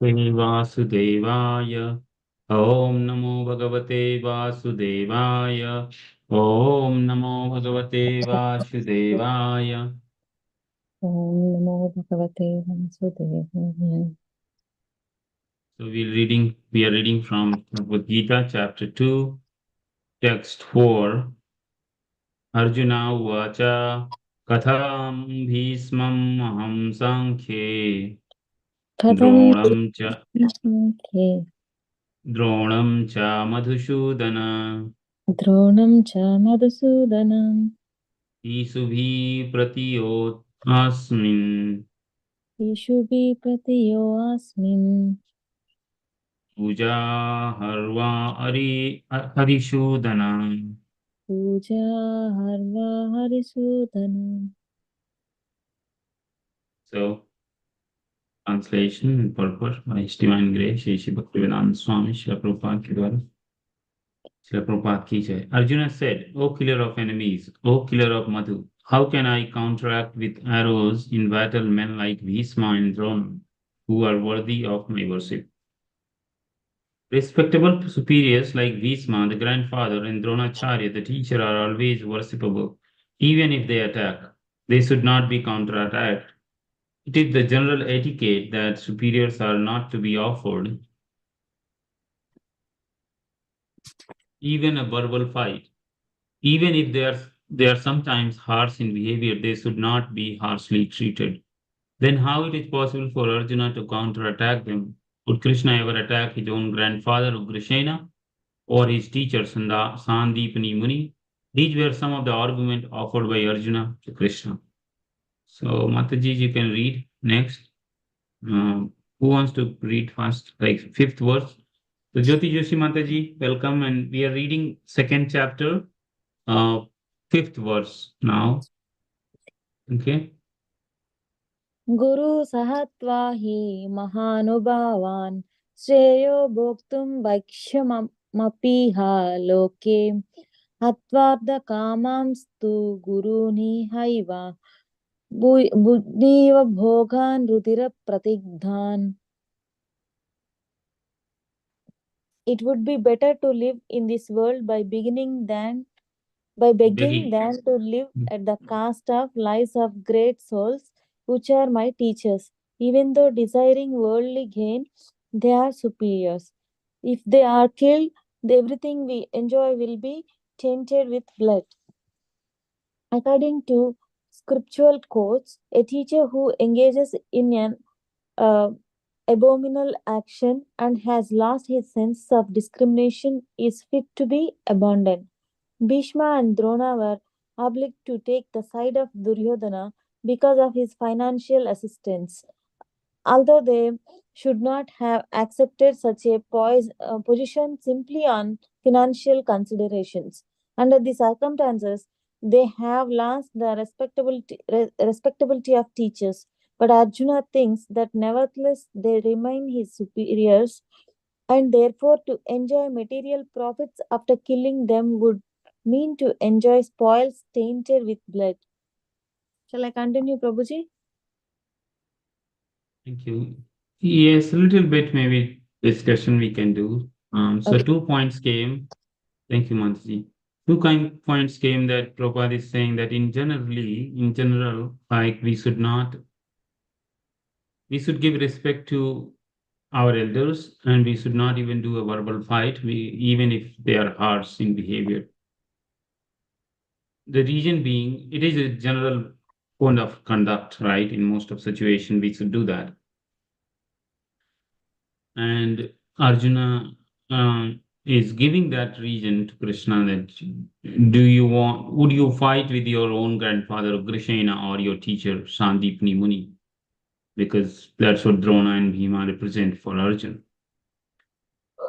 Vasudevaya. Om Namo Bhagavate Vasudevaya. Om Namo Bhagavate Vasudevaya. Om Namo Bhagavate Vasudevaya. So we are reading from Bhagavad Gita, chapter 2, text 4. Arjuna Uvacha Katham Bhismam Aham Sankhye Kadam Dronam Cha Sankhye Dronam Cha Madhusudana Dronam cha Madhusudanam Isubhi Pratiyot Ishubhi Pratiyo Asmin Puja Harva Harishodhanam. Puja Harva Harisudanam. So, translation and purport by His Divine Grace, Shri Bhaktivedanta Swami, Srila Prabhupada ke द्वारा. Srila Prabhupada ki jai. Arjuna said, O killer of enemies, O killer of Madhu, how can I counteract with arrows in battle men like Bhishma and Drona, who are worthy of my worship? Respectable superiors like Bhishma, the grandfather, and Dronacharya, the teacher, are always worshipable, even if they attack. They should not be counterattacked. It is the general etiquette that superiors are not to be offered even a verbal fight. Even if they are sometimes harsh in behavior, they should not be harshly treated. Then how it is possible for Arjuna to counterattack them? Would Krishna ever attack his own grandfather Ugrasena or his teacher Sandipani Muni? These were some of the arguments offered by Arjuna to Krishna. So Mataji, you can read next. Who wants to read first? Like fifth verse. So Jyoti Joshi Mataji, welcome, and we are reading second chapter, uh, fifth verse now. Okay. Guru Sahatva hi Mahanubhavan Shreyo Bhoktum Bhakshamapiha Loke Hatvarda Kamamstu Guruni Haiva Buddhiva Bhogan Rudira Pratigdhan. It would be better to live in this world by beginning than by begging Begging. than to live at the cost of lives of great souls, which are my teachers. Even though desiring worldly gain, they are superiors. If they are killed, everything we enjoy will be tainted with blood. According to scriptural quotes, a teacher who engages in an uh, abominable action and has lost his sense of discrimination is fit to be abandoned. Bhishma and Drona were obliged to take the side of Duryodhana because of his financial assistance. Although they should not have accepted such a position simply on financial considerations. Under the circumstances, they have lost the respectability of teachers. But Arjuna thinks that nevertheless they remain his superiors, and therefore to enjoy material profits after killing them would mean to enjoy spoils tainted with blood. Shall I continue, Prabhuji? Thank you. Yes, a little bit maybe discussion we can do. So Okay. 2 points came. Thank you, Mansi. Two kind points came that Prabhupada is saying that in general, like we should give respect to our elders, and we should not even do a verbal fight, even if they are harsh in behavior. The reason being, it is a general code of conduct, right? In most of situation, we should do that. And Arjuna is giving that reason to Krishna that would you fight with your own grandfather Ugrasena or your teacher Sandipani Muni? Because that's what Drona and Bhima represent for Arjuna.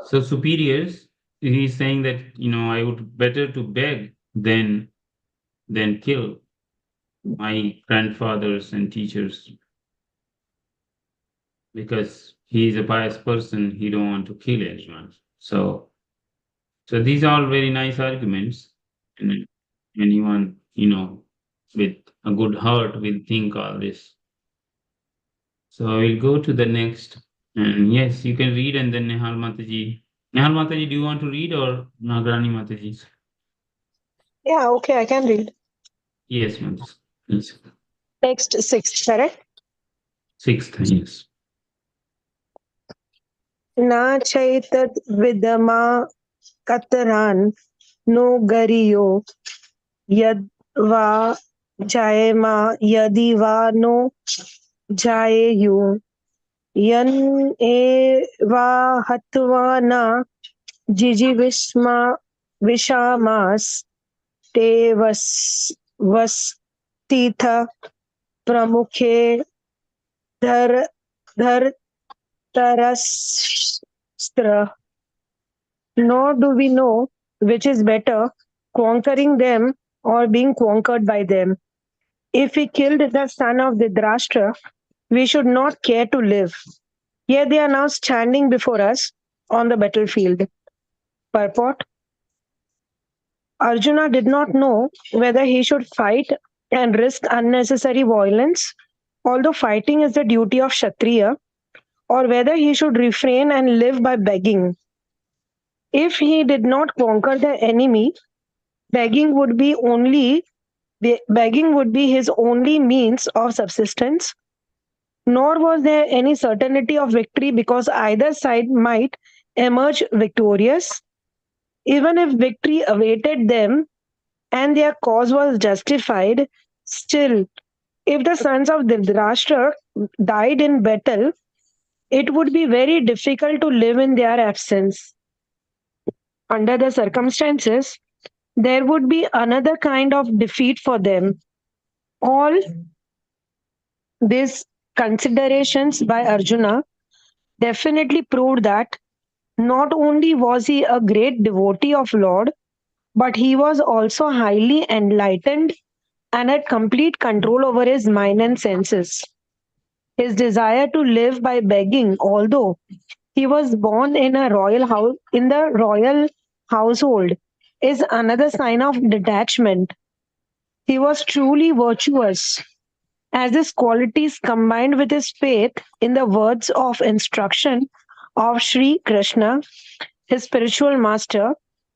So superiors, he's saying that I would better to beg than kill my grandfathers and teachers because he is a pious person. He don't want to kill anyone. So these are all very nice arguments, and anyone with a good heart will think all this. So I will go to the next And yes, you can read and then Nehal Mataji. Nehal Mataji, do you want to read or Nagarani Mataji? Yeah, okay, I can read. Yes, Mataji. Yes. Text 6, correct? Sixth, yes. Na chaitat vidama katran no gariyo yad va jayema yadi va no jayeyu yan eva hatva na जिजीविस्मा विषामास ते वस्तीथ प्रमुखे धर धरतरस्त्र. Nor do we know which is better, conquering them or being conquered by them. If we killed the son of Dhritarashtra, we should not care to live. Yet they are now standing before us on the battlefield. Purport: Arjuna did not know whether he should fight and risk unnecessary violence, although fighting is the duty of Kshatriya, or whether he should refrain and live by begging. If he did not conquer the enemy, begging would be his only means of subsistence, nor was there any certainty of victory because either side might emerge victorious. Even if victory awaited them, and their cause was justified, still, if the sons of Dhritarashtra died in battle, it would be very difficult to live in their absence. Under the circumstances, there would be another kind of defeat for them. All these considerations by Arjuna definitely proved that not only was he a great devotee of Lord, but he was also highly enlightened and had complete control over his mind and senses. His desire to live by begging, although he was born in the royal household, is another sign of detachment. He was truly virtuous, as his qualities combined with his faith in the words of instruction of Sri Krishna, his spiritual master,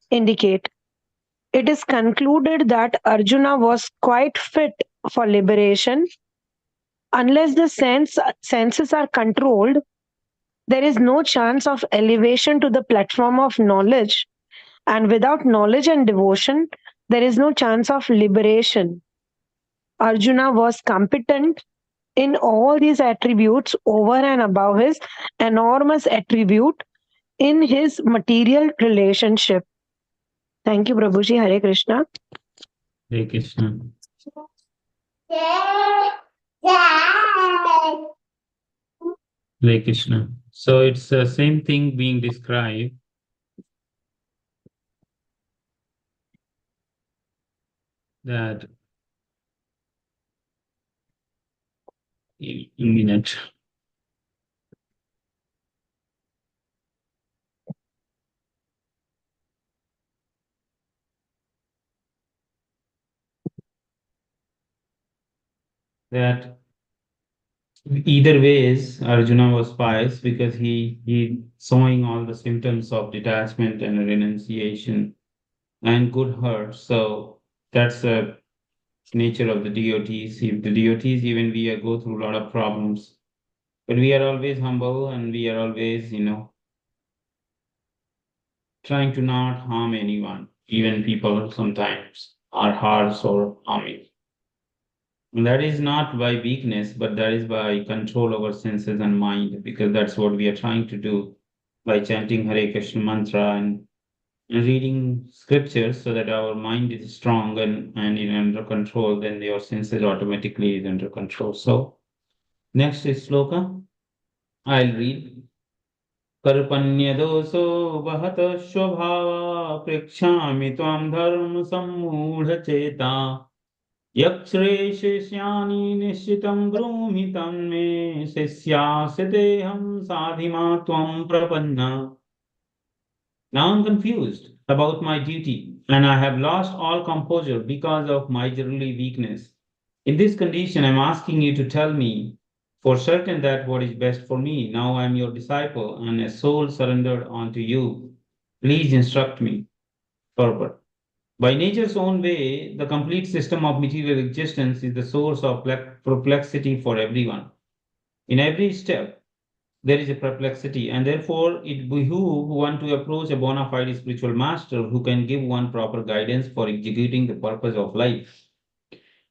indicate. It is concluded that Arjuna was quite fit for liberation. Unless the senses are controlled, there is no chance of elevation to the platform of knowledge, and without knowledge and devotion, there is no chance of liberation. Arjuna was competent in all these attributes over and above his enormous attribute in his material relationship. Thank you, Prabhuji. Hare Krishna. Hare Krishna. Hare Krishna. So it's the same thing being described. That a minute. That either ways, Arjuna was pious because he showing all the symptoms of detachment and renunciation and good heart. So that's the nature of the devotees. If the devotees, even we go through a lot of problems, but we are always humble and we are always, trying to not harm anyone. Even people sometimes are harsh or harming. And that is not by weakness, but that is by control over senses and mind, because that's what we are trying to do by chanting Hare Krishna mantra and reading scriptures so that our mind is strong and under control, then your senses automatically is under control. So next is sloka. I'll read. कर्पण्यदोषो वहत स्वभावा पृच्छामि त्वां धर्म सम्मूढचेता यक्षेष्यानि निश्चितं ब्रूहि तन्मे शिष्यास्तेऽहं साधिमा त्वं प्रपन्ना. Now I'm confused about my duty, and I have lost all composure because of my miserly weakness. In this condition, I'm asking you to tell me For certain that what is best for me. Now I am your disciple and a soul surrendered unto you. Please instruct me. Purport. By nature's own way, the complete system of material existence is the source of perplexity for everyone. In every step, there is a perplexity, and therefore it behooves one to approach a bona fide spiritual master who can give one proper guidance for executing the purpose of life.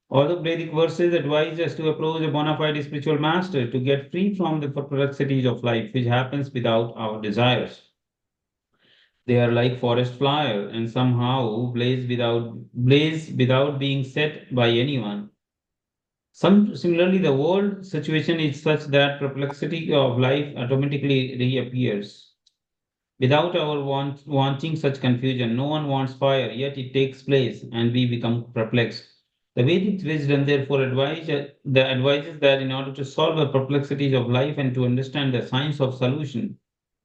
Although Vedic verses advise us to approach a bona fide spiritual master to get free from the perplexities of life, which happens without our desires. They are like forest fire and somehow blaze without being set by anyone. Similarly, the world situation is such that perplexity of life automatically reappears. Without our wanting such confusion, no one wants fire, yet it takes place and we become perplexed. The Vedic wisdom therefore advises that in order to solve the perplexities of life and to understand the science of solution,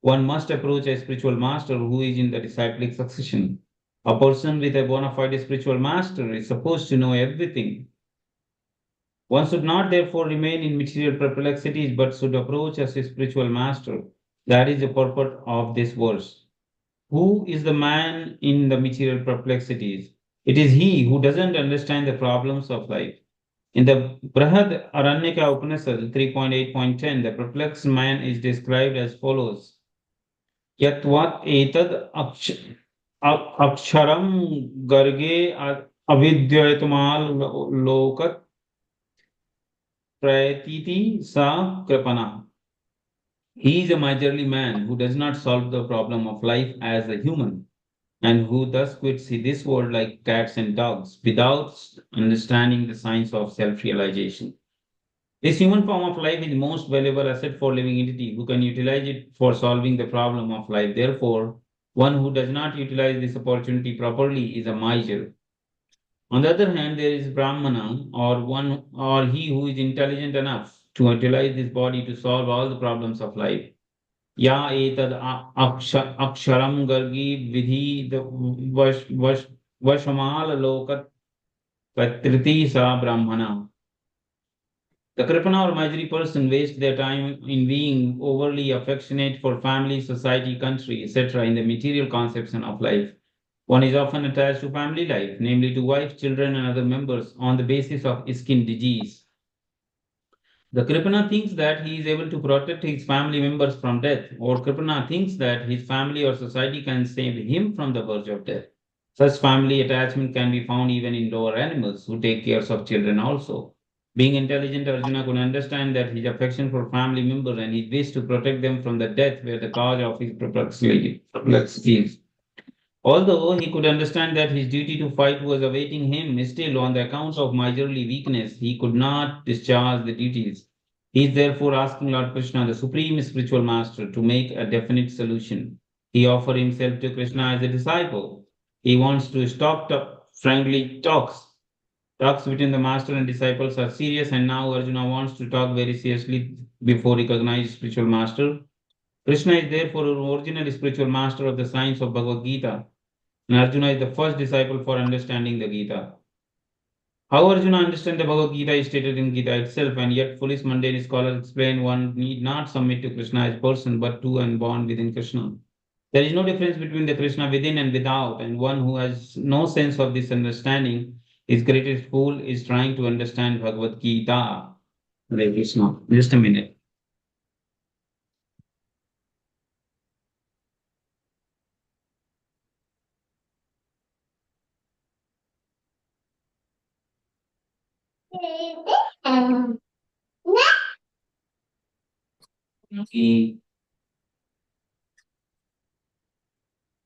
one must approach a spiritual master who is in the disciplic succession. A person with a bona fide spiritual master is supposed to know everything. One should not therefore remain in material perplexities but should approach as a spiritual master. That is the purport of this verse. Who is the man in the material perplexities? It is he who doesn't understand the problems of life. In the Brahad Aranyaka Upanishad 3.8.10, the perplexed man is described as follows. Yatvat etad aksharam garge avidyayatmal lokat prayatiti sa kripana. He is a miserly man who does not solve the problem of life as a human, and who thus quits this world like cats and dogs without understanding the science of self realization. This human form of life is the most valuable asset for living entity who can utilize it for solving the problem of life. Therefore, one who does not utilize this opportunity properly is a miser. On the other hand, there is Brahmana or he who is intelligent enough to utilize this body to solve all the problems of life. या एतद् अक्षरं गर्गी विधि वशमालोकत पत्रिति सा brahmana. The Kripana or miserly person wastes their time in being overly affectionate for family, society, country, etc. in the material conception of life. One is often attached to family life, namely to wife, children, and other members, on the basis of skin disease. The Kripana thinks that he is able to protect his family members from death, or Kripana thinks that his family or society can save him from the verge of death. Such family attachment can be found even in lower animals who take care of children also. Being intelligent, Arjuna could understand that his affection for family members and his wish to protect them from the death were the cause of his perplexities. Although he could understand that his duty to fight was awaiting him, still, on the account of miserly weakness, he could not discharge the duties. He is therefore asking Lord Krishna, the supreme spiritual master, to make a definite solution. He offered himself to Krishna as a disciple. He wants to stop friendly talks. Talks between the master and disciples are serious, and now Arjuna wants to talk very seriously before recognizing spiritual master. Krishna is therefore an original spiritual master of the science of Bhagavad Gita, and Arjuna is the first disciple for understanding the Gita. How Arjuna understands the Bhagavad Gita is stated in Gita itself, and yet foolish mundane scholars explain one need not submit to Krishna as person, but to and born within Krishna. There is no difference between the Krishna within and without, and one who has no sense of this understanding, his greatest fool, is trying to understand Bhagavad Gita. Hare Krishna. Just a minute. Okay.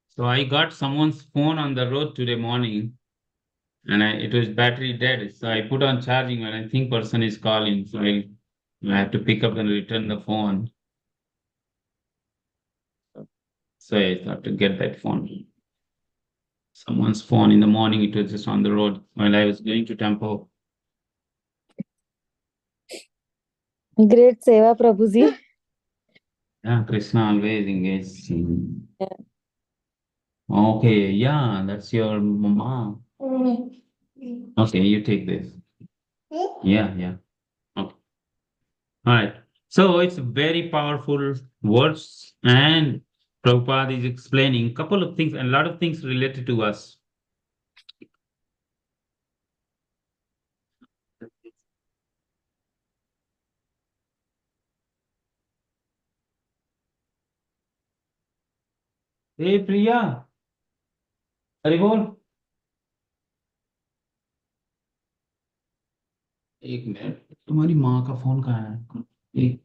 So I got someone's phone on the road today morning, and it was battery dead. So I put on charging, and I think person is calling. So I have to pick up and return the phone. So I have to get that phone. Someone's phone in the morning. It was just on the road while I was going to temple. Great Seva, Prabhuji. Yeah, Krishna always engaged. Yeah. Okay, yeah, that's your mama. Okay, you take this. Yeah, yeah. Okay. All right. So it's very powerful words, and Prabhupada is explaining a couple of things and a lot of things related to us. Hey प्रिया, अरे बोल। एक minute, तुम्हारी माँ का phone कहाँ है? एक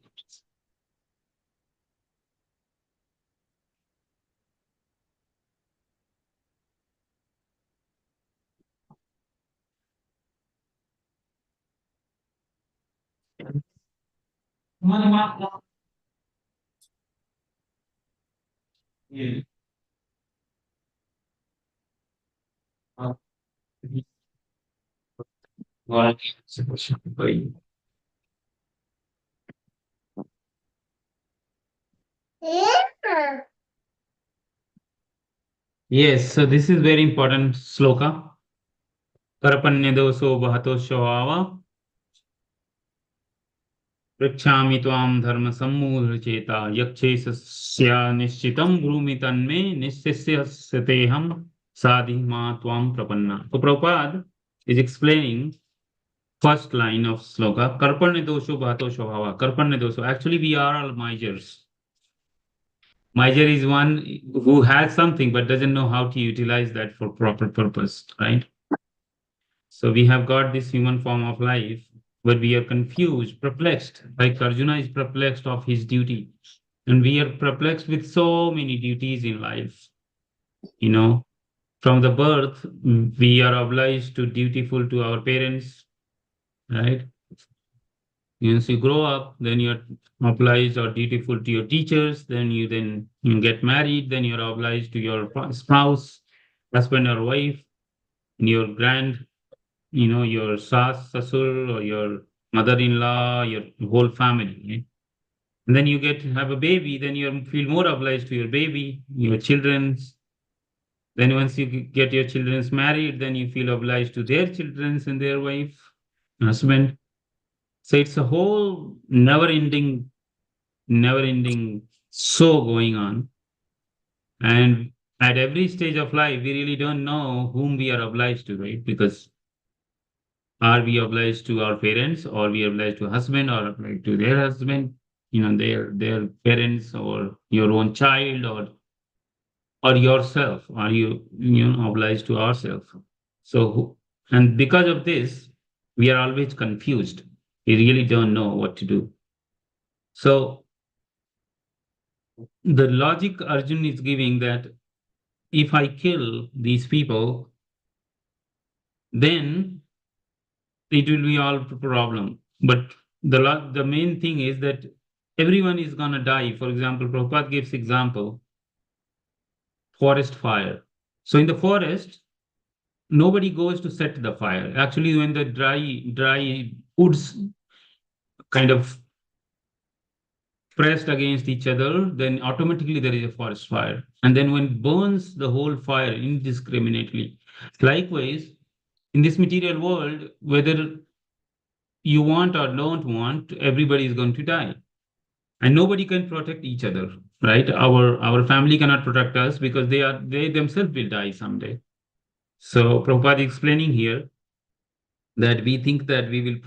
तुम्हारी माँ ये हाँ, भाई। Yes, so this is very important sloka. Karapanya bahato shava पृच्छामि त्वां धर्म सम्मूढ़ चेता यक्षे सस्या निश्चितं ब्रूमि तन्मे निश्चिस्यतेहं साधि मा त्वां प्रपन्ना. So Prabhupada is explaining first line of sloka, Karpanya dosho bhato swabhava. Karpanya dosho. Actually, we are all misers. Miser is one who has something but doesn't know how to utilize that for proper purpose, right? So we have got this human form of life, but we are confused, perplexed, like Arjuna is perplexed of his duty. And we are perplexed with so many duties in life. You know, from the birth, we are obliged to dutiful to our parents, right? Once you grow up, then you're obliged or dutiful to your teachers, then you get married, then you're obliged to your spouse, husband or wife, your your sas, sasur, or your mother-in-law, your whole family. Right? And then you get to have a baby, then you feel more obliged to your baby, your children's. Then once you get your children's married, then you feel obliged to their children's and their wife, husband. So it's a whole never-ending show going on. And at every stage of life, we really don't know whom we are obliged to, right? Because are we obliged to our parents, or we obliged to husband, or obliged to their husband, their parents, or your own child, or yourself? Are you obliged to ourselves? And because of this, we are always confused. We really don't know what to do. So the logic Arjun is giving that if I kill these people, then it will be all problem. But the main thing is that everyone is gonna die. For example, Prabhupada gives example, forest fire. So in the forest, nobody goes to set the fire. Actually, when the dry woods kind of pressed against each other, then automatically there is a forest fire. And then when it burns the whole fire indiscriminately. Likewise, in this material world, whether you want or don't want, everybody is going to die. And nobody can protect each other, right? Our family cannot protect us because they themselves will die someday. So Prabhupada is explaining here that we think that we will be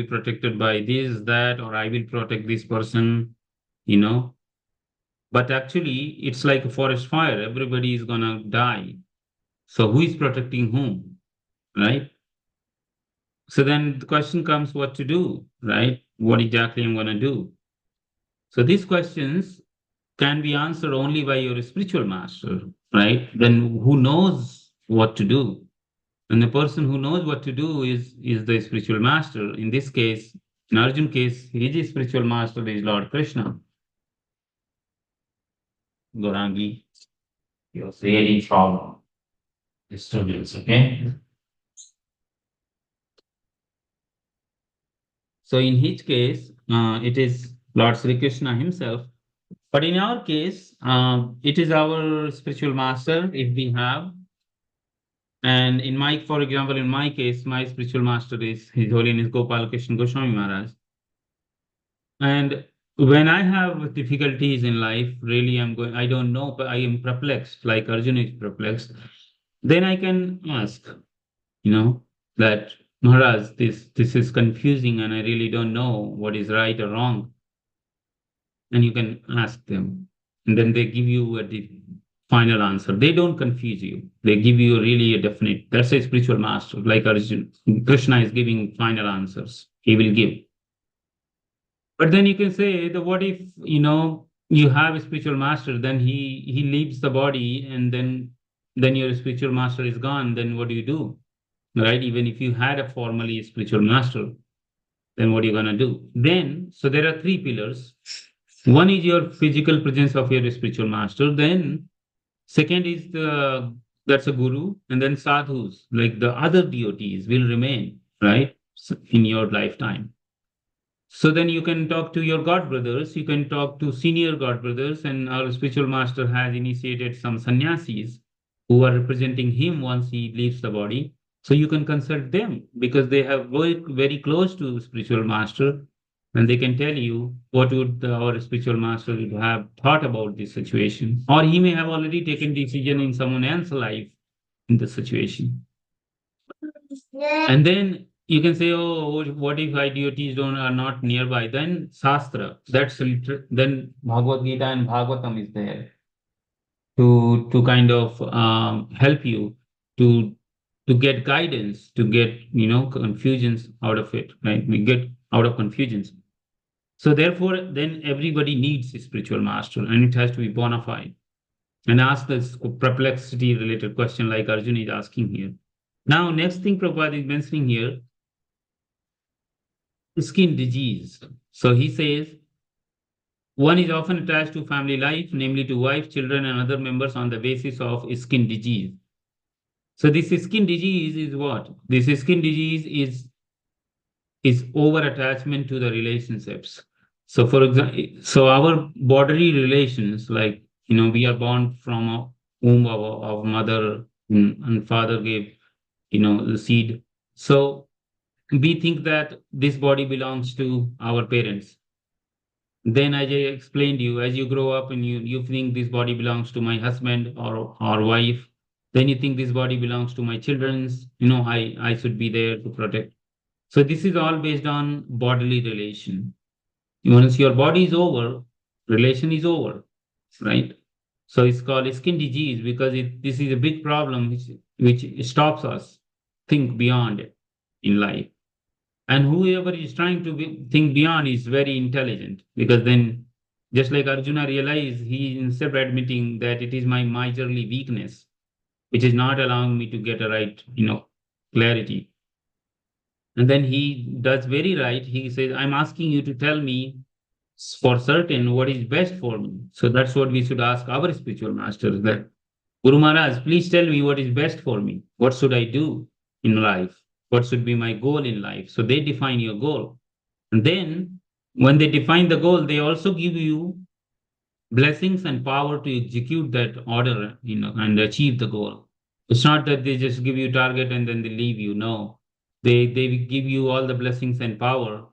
protected by this, that, or I will protect this person, you know. But actually, it's like a forest fire. Everybody is gonna die. So who is protecting whom, right? So then the question comes what to do, right? What exactly I'm gonna do? So these questions can be answered only by your spiritual master, right? Then who knows what to do? And the person who knows what to do is the spiritual master. In this case, in Arjun case, his spiritual master is Lord Krishna. Gorangi, you're really from disturbance, okay? So in his case, it is Lord Sri Krishna himself. But in our case, it is our spiritual master if we have. And for example, in my case, my spiritual master is His Holiness Gopal Krishna Goswami Maharaj. And when I have difficulties in life, really I don't know, but I am perplexed, like Arjuna is perplexed, then I can ask, you know, that Maharaj, this is confusing and I really don't know what is right or wrong. And you can ask them. And then they give you the final answer. They don't confuse you. They give you really a definite. That's a spiritual master, like Arjuna. Krishna is giving final answers. He will give. But then you can say that what if, you have a spiritual master, then he leaves the body and then your spiritual master is gone, then what do? Right? Even if you had a formally spiritual master, then what are you gonna do? Then, so there are three pillars. One is your physical presence of your spiritual master. Then second is that's a guru, and then sadhus, like the other devotees, will remain, right? In your lifetime. So then you can talk to your god brothers, you can talk to senior god brothers, and our spiritual master has initiated some sannyasis who are representing him once he leaves the body. So you can consult them because they have worked very close to spiritual master, and they can tell you what would our spiritual master would have thought about this situation, or he may have already taken decision in someone else's life in the situation. And then you can say, oh, what if idioties don't are not nearby? Then Shastra, then Bhagavad Gita and Bhagavatam is there to kind of help you to to get guidance, to get confusions out of it, right? We get out of confusions. So therefore, then everybody needs a spiritual master, and it has to be bona fide. And ask this perplexity related question like Arjuna is asking here. Now, next thing Prabhupada is mentioning here, skin disease. So he says, one is often attached to family life, namely to wife, children, and other members on the basis of skin disease. So this skin disease is what? This skin disease is over attachment to the relationships. So for example, so our bodily relations, like we are born from a womb of mother, and father gave the seed. So we think that this body belongs to our parents. Then, as I explained you, as you grow up and you think this body belongs to my husband or wife, then you think this body belongs to my children's, I should be there to protect. So this is all based on bodily relation. Once your body is over, relation is over, right? So it's called skin disease because this is a big problem which stops us think beyond it in life. And whoever is trying to think beyond is very intelligent because then, just like Arjuna realized, he instead of admitting that it is my miserly weakness, which is not allowing me to get a right, clarity. And then he does very right. He says, I'm asking you to tell me for certain what is best for me. So that's what we should ask our spiritual masters that Guru Maharaj, please tell me what is best for me. What should I do in life? What should be my goal in life? So they define your goal. And then when they define the goal, they also give you blessings and power to execute that order, and achieve the goal. It's not that they just give you target and then they leave you. No, they give you all the blessings and power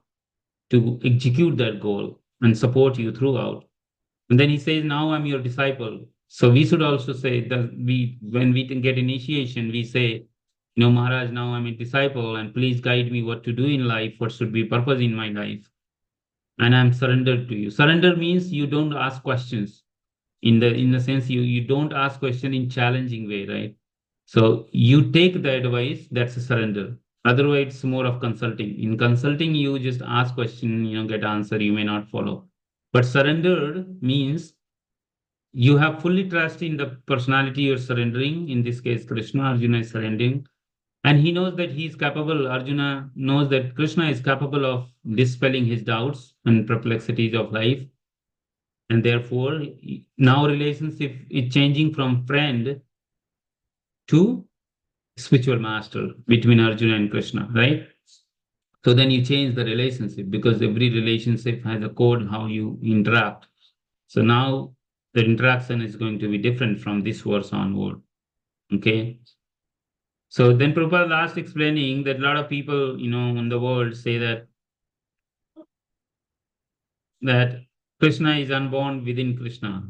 to execute that goal and support you throughout. And then he says, now I'm your disciple. So we should also say that when we can get initiation, we say, Maharaj, now I'm a disciple and please guide me what to do in life, what should be purpose in my life. And I'm surrendered to you. Surrender means you don't ask questions. In the sense you don't ask question in challenging way, right? So you take the advice, that's a surrender. Otherwise, it's more of consulting. In consulting, you just ask question, get answer, you may not follow. But surrendered means you have fully trust in the personality you're surrendering. In this case, Krishna, Arjuna is surrendering. And he knows that he is capable, Arjuna knows that Krishna is capable of dispelling his doubts and perplexities of life. And therefore, now relationship is changing from friend to spiritual master between Arjuna and Krishna, right? So then you change the relationship because every relationship has a code how you interact. So now the interaction is going to be different from this verse onward. Okay. So then Prabhupada last explaining that a lot of people, in the world say that that Krishna is unborn within Krishna.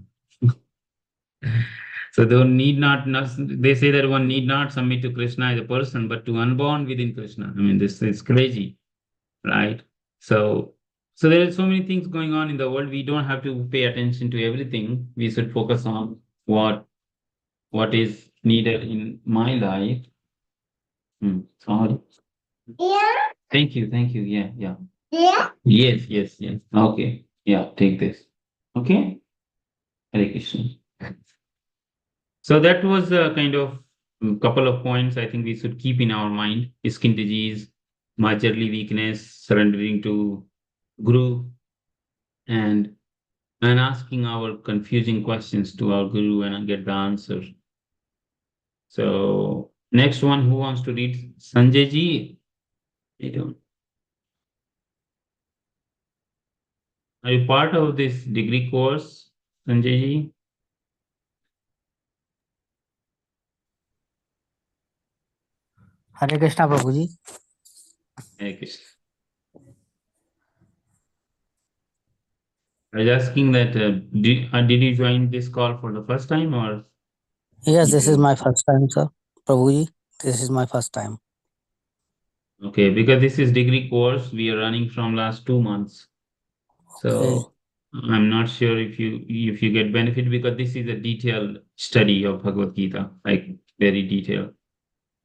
So they say that one need not submit to Krishna as a person, but to unborn within Krishna. I mean, this is crazy, right? So there are so many things going on in the world. We don't have to pay attention to everything. We should focus on what is needed in my life. Sorry. Yeah. Thank you. Yeah. Yeah. Yes. Okay. Yeah, take this. Okay. Hare Krishna. So that was a kind of couple of points I think we should keep in our mind. Skin disease, miserly weakness, surrendering to Guru, and asking our confusing questions to our Guru and get the answer. So next one, who wants to read? Sanjay ji? I don't. Are you part of this degree course, Sanjay ji? Hare Krishna, Prabhuji. Hare Krishna. I was asking that did you join this call for the first time or? Yes, this is my first time, sir. Prabhuji, this is my first time. Okay, because this is degree course we are running from last 2 months. So I'm not sure if you get benefit, because this is a detailed study of Bhagavad Gita, like very detailed.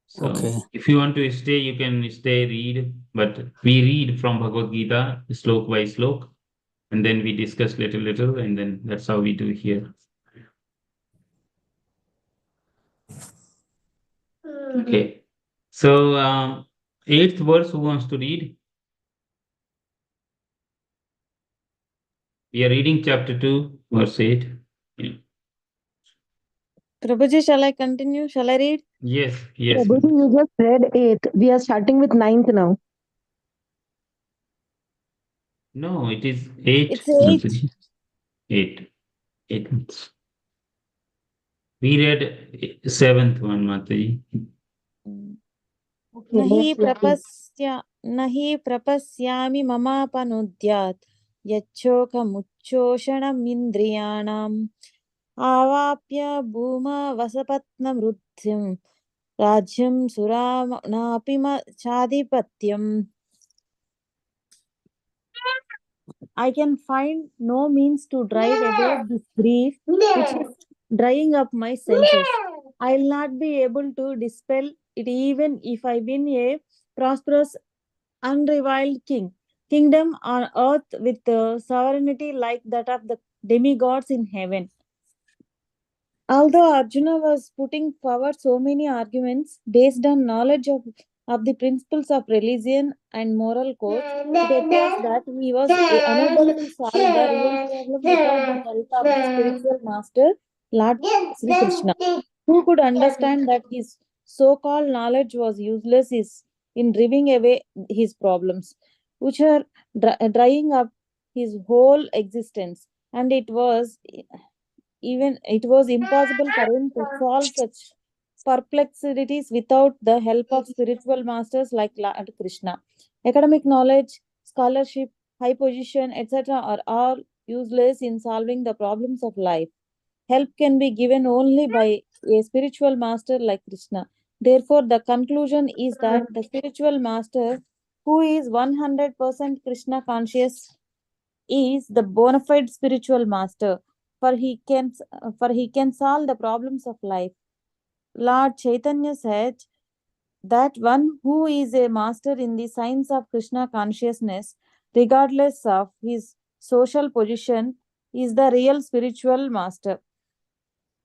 So if you want to stay, you can stay, read, but we read from Bhagavad Gita slok by slok, and then we discuss little, and then that's how we do here. Okay. So 8th verse, who wants to read? We are reading chapter 2, verse 8. Yeah. Prabhuji, shall I continue? Shall I read? Yes. Prabhuji, you just read 8th. We are starting with 9th now. No, it is 8. It's 8. Mataji. 8. 8 months. We read 7th one, Mataji. नहि प्रपश्यामि ममापनुद्यात् यच्छोकमुच्चोषणमिन्द्रियाणाम् आवाप्य भूमवसपत्नमृद्धिं राज्यं सुराणापि चाधिपत्यम्. I can find no means to drive away this grief which is drying up my senses. I'll not be able to dispel it even if I win a prosperous, unrivaled kingdom on earth with sovereignty like that of the demigods in heaven. Although Arjuna was putting forward so many arguments based on knowledge of the principles of religion and moral codes, it appears that he was unable to solve the real problem without the help of the spiritual master, Lord Sri Krishna, who could understand that his so-called knowledge was useless in driving away his problems, which are drying up his whole existence. And it was impossible for him to solve such perplexities without the help of spiritual masters like Lord Krishna. Academic knowledge, scholarship, high position, etc. are all useless in solving the problems of life. Help can be given only by a spiritual master like Krishna. Therefore, the conclusion is that the spiritual master, who is 100% Krishna conscious, is the bona fide spiritual master, for he can solve the problems of life. Lord Chaitanya said that one who is a master in the science of Krishna consciousness, regardless of his social position, is the real spiritual master.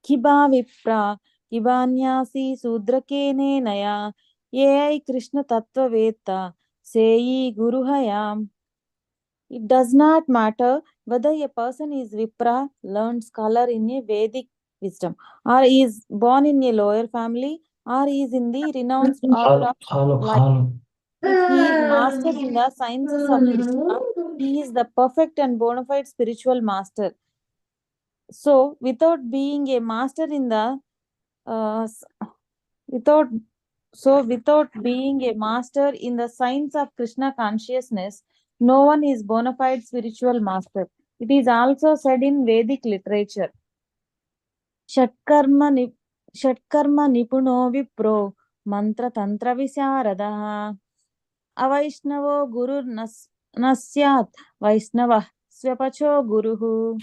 Kiba vipra, kibanyasi sudrakene naya, yei Krishna tattva veta, seyi guruhayam. It does not matter whether a person is Vipra, learned scholar in a Vedic wisdom, or is born in a lower family, or is in the renounced order of life. If he is master in the sciences of Krishna, he is the perfect and bona fide spiritual master. So, without being a master in the without being a master in the science of Krishna consciousness, No one is bona fide spiritual master. It is also said in Vedic literature. Shatkarma, Shatkarma nipuno vipro mantra tantra visyaradaha avaishnavo guru nasyat vaishnava swapacho guruhu.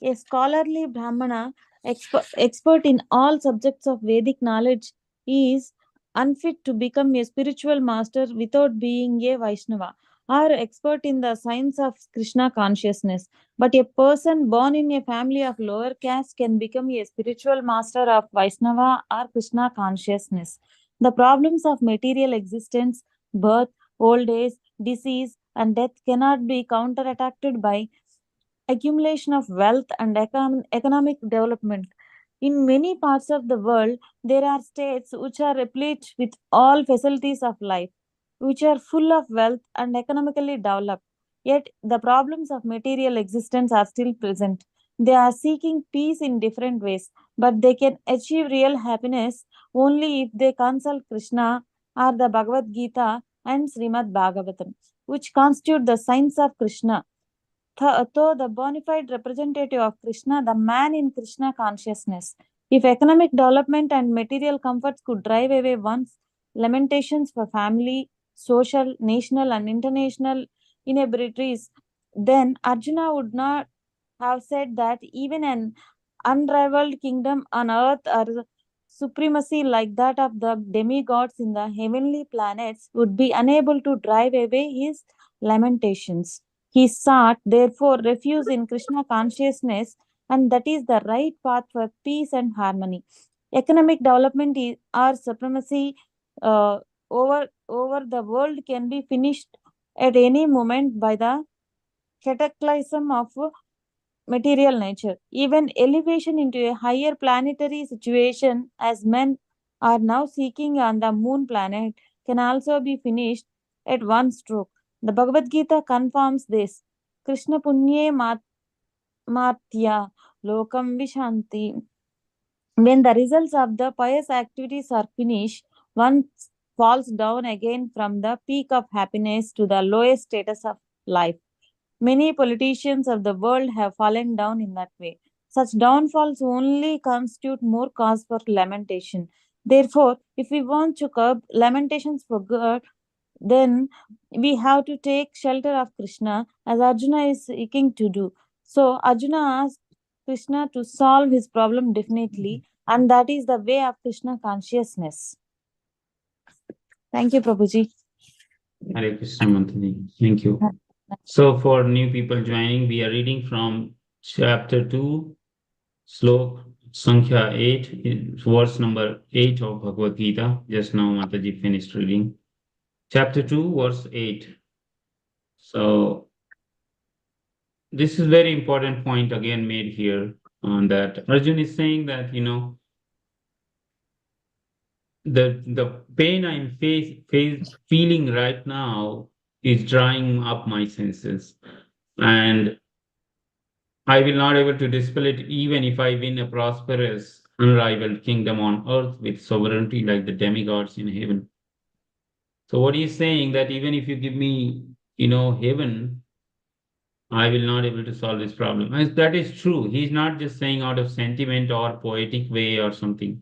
A scholarly Brahmana, expert in all subjects of Vedic knowledge, is unfit to become a spiritual master without being a Vaishnava or expert in the science of Krishna consciousness. But a person born in a family of lower caste can become a spiritual master of Vaishnava or Krishna consciousness. The problems of material existence, birth, old age, disease, and death cannot be counterattacked by accumulation of wealth and economic development. In many parts of the world, there are states which are replete with all facilities of life, which are full of wealth and economically developed. Yet the problems of material existence are still present. They are seeking peace in different ways, but they can achieve real happiness only if they consult Krishna or the Bhagavad Gita and Srimad Bhagavatam, which constitute the science of Krishna. Though the bona fide representative of Krishna, the man in Krishna consciousness. If economic development and material comforts could drive away one's lamentations for family, social, national, and international inabilities, then Arjuna would not have said that even an unrivaled kingdom on earth or supremacy like that of the demigods in the heavenly planets would be unable to drive away his lamentations. He sought, therefore, refuge in Krishna consciousness, and that is the right path for peace and harmony. Economic development or supremacy over the world can be finished at any moment by the cataclysm of material nature. Even elevation into a higher planetary situation, as men are now seeking on the moon planet, can also be finished at one stroke. The Bhagavad Gita confirms this. Krishna punye martya lokam vishanti. When the results of the pious activities are finished, one falls down again from the peak of happiness to the lowest status of life. Many politicians of the world have fallen down in that way. Such downfalls only constitute more cause for lamentation. Therefore, if we want to curb lamentations for good, then we have to take shelter of Krishna as Arjuna is seeking to do. So, Arjuna asked Krishna to solve his problem definitely, and that is the way of Krishna consciousness. Thank you, Prabhuji. Hare Krishna, Mataji. Thank you. So for new people joining, we are reading from chapter 2, slok Sankhya 8, verse number 8 of Bhagavad Gita. Just now Mataji finished reading. Chapter 2, verse 8. So this is very important point again made here on that. Arjun is saying that, the pain I'm feeling right now is drying up my senses. And I will not able to dispel it even if I win a prosperous, unrivaled kingdom on earth with sovereignty like the demigods in heaven. So what he's saying that even if you give me, heaven, I will not able to solve this problem. And that is true. He's not just saying out of sentiment or poetic way or something.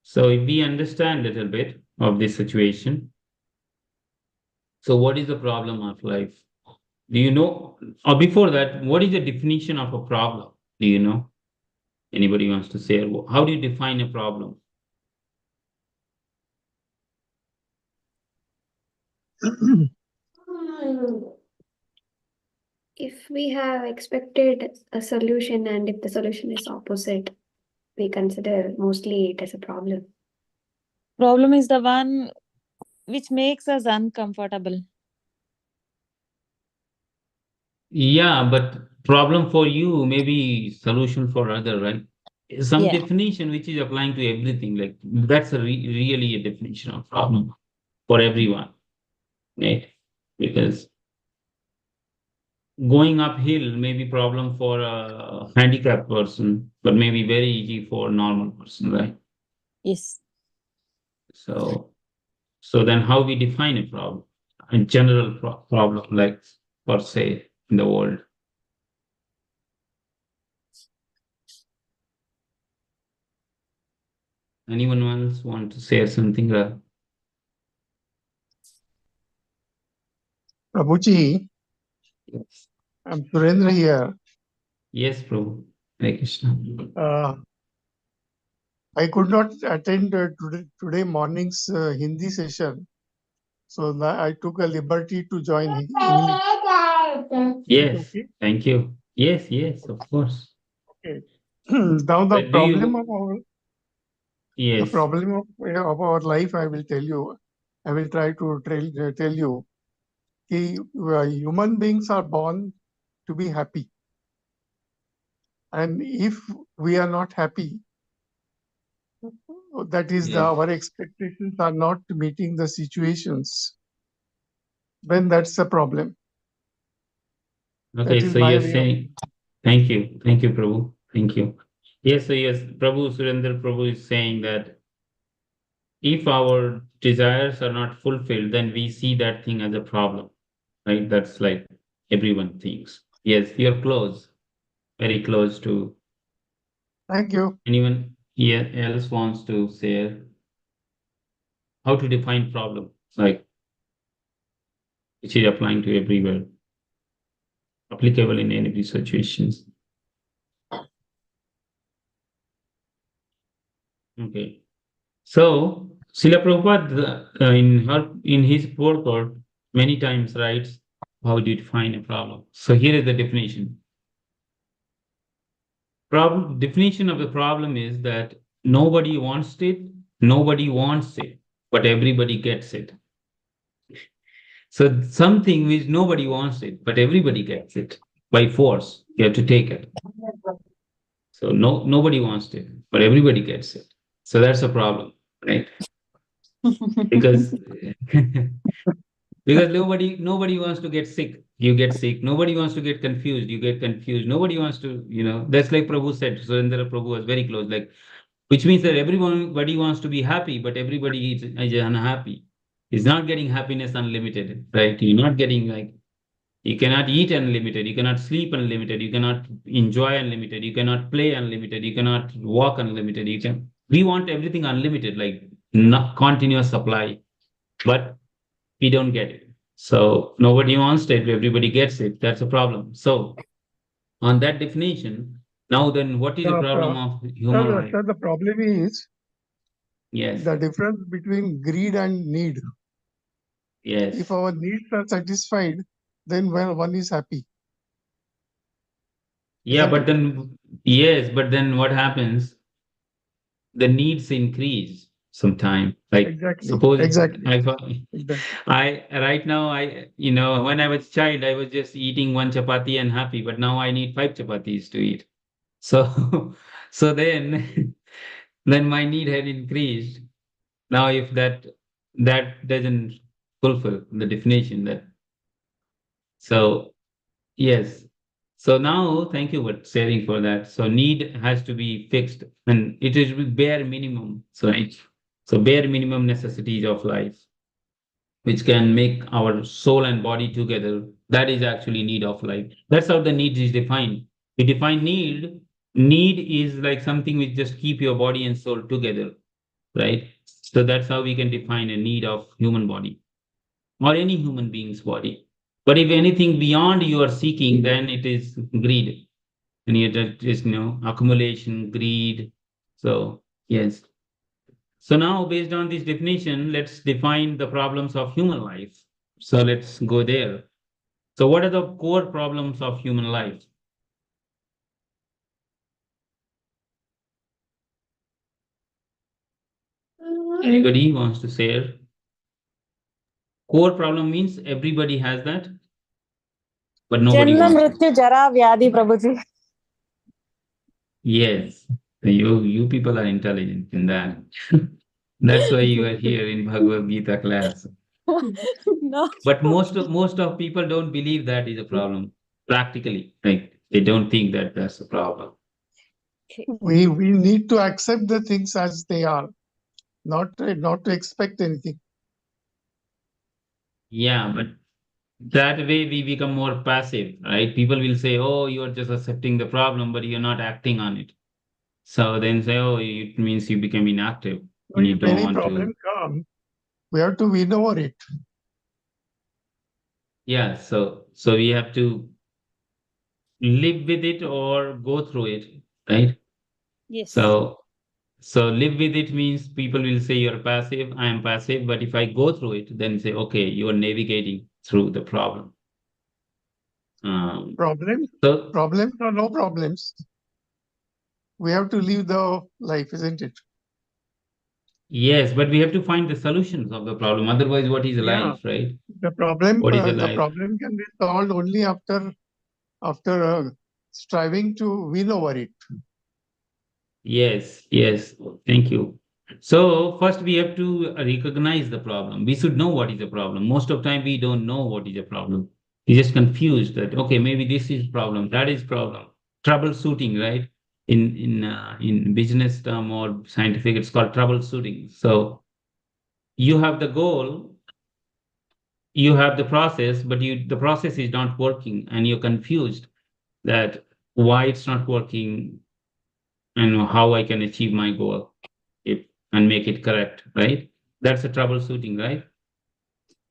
So if we understand a little bit of this situation, so what is the problem of life? Do you know? Or before that, what is the definition of a problem? Do you know? Anybody wants to say? How do you define a problem? If we have expected a solution and if the solution is opposite, we consider mostly it as a problem. Problem is the one which makes us uncomfortable. Yeah, but problem for you, maybe solution for other, right? Some Yeah. definition which is applying to everything. Like that's really a definition of problem for everyone, right? Because going uphill may be problem for a handicapped person, but maybe very easy for a normal person, right? Yes. So then how we define a problem? A general problem, like per se in the world. Anyone else want to share something? Prabhuji, Yes. I'm Surendra here. Yes, Prabhu. Hare Krishna. I could not attend today morning's Hindi session, so I took a liberty to join English. Yes, Okay. thank you. Yes, yes, of course. Okay. Now But do you? the Yes. problem of our life, I will tell you. I will try to tell you. Human beings are born to be happy, and if we are not happy, that is Yes. our expectations are not meeting the situations, then that's a problem. Okay, That is so my you're way of. saying, thank you, Prabhu, thank you. Yes, so yes, Prabhu Surendra Prabhu is saying that if our desires are not fulfilled, then we see that thing as a problem, right? That's like everyone thinks. Yes, you're close, very close to. Thank you. Anyone else wants to share how to define problem, like which is applying to everywhere, applicable in any situations. Okay. So, Srila Prabhupada in his purport many times writes how do you define a problem. So here is the definition. Definition of the problem is that nobody wants it, but everybody gets it. So something which nobody wants it, but everybody gets it by force. You have to take it. So nobody wants it, but everybody gets it. So that's a problem, right? Because because nobody wants to get sick, you get sick. Nobody wants to get confused, you get confused. Nobody wants to, that's like Prabhu said. Surendra Prabhu was very close, like, which means that everybody wants to be happy, but everybody is unhappy. Is not getting happiness unlimited, right? You're not getting, like, you cannot eat unlimited, you cannot sleep unlimited, you cannot enjoy unlimited, you cannot play unlimited, you cannot walk unlimited. We want everything unlimited, like not continuous supply, but we don't get it. So nobody wants it, everybody gets it. That's a problem. So on that definition, now then what is the problem of human life? Sir, the problem is Yes, the difference between greed and need. yes. If our needs are satisfied, then one is happy. Yeah, Isn't but it? then, yes, but then what happens? The needs increase sometime. Like, Exactly. suppose Exactly. I Exactly. right now, when I was a child, I was just eating one chapati and happy, but now I need 5 chapatis to eat. So so then then my need had increased. Now if that doesn't fulfill the definition, that, so yes. So now, thank you for sharing for that. So need has to be fixed, and it is with bare minimum. So right. So bare minimum necessities of life, which can make our soul and body together. That is actually need of life. That's how the need is defined. We define need. Need is like something which just keep your body and soul together, right? So that's how we can define a need of human body or any human being's body. But if anything beyond you are seeking, then it is greed. And it is, accumulation, greed. So, yes. So now, based on this definition, let's define the problems of human life. So let's go there. So what are the core problems of human life? Anybody wants to share? Core problem means everybody has that, but nobody Janma, wants it. Mrityu, Jara, Vyadhi, Prabhuji. Yes, you people are intelligent in that. That's why you are here in Bhagavad Gita class. No. But most of people don't believe that is a problem practically. Like they don't think that that's a problem. We need to accept the things as they are, not to expect anything. Yeah, but that way we become more passive, right? People will say, oh, you are just accepting the problem, but you're not acting on it. So then say, oh, it means you become inactive So and you if don't any want to. problem come, we have to win over it. Yeah, so we have to live with it or go through it, right? Yes. So live with it means people will say you're passive, I am passive, but if I go through it, then say, okay, you are navigating through the problem. Problems So or no problems, we have to live the life, isn't it? yes, but we have to find the solutions of the problem. Otherwise, what is Yeah. life, right? The problem What is the life? can be solved only after striving to win over it. Yes, yes. Thank you. So first we have to recognize the problem. We should know what is the problem. Most of time we don't know what is the problem. We're just confused that okay, maybe this is problem, that is problem. Troubleshooting, right? In business term or scientific, it's called troubleshooting. So you have the goal, you have the process, but the process is not working, and you're confused that why it's not working and how I can achieve my goal if and make it correct, right? That's a troubleshooting, right?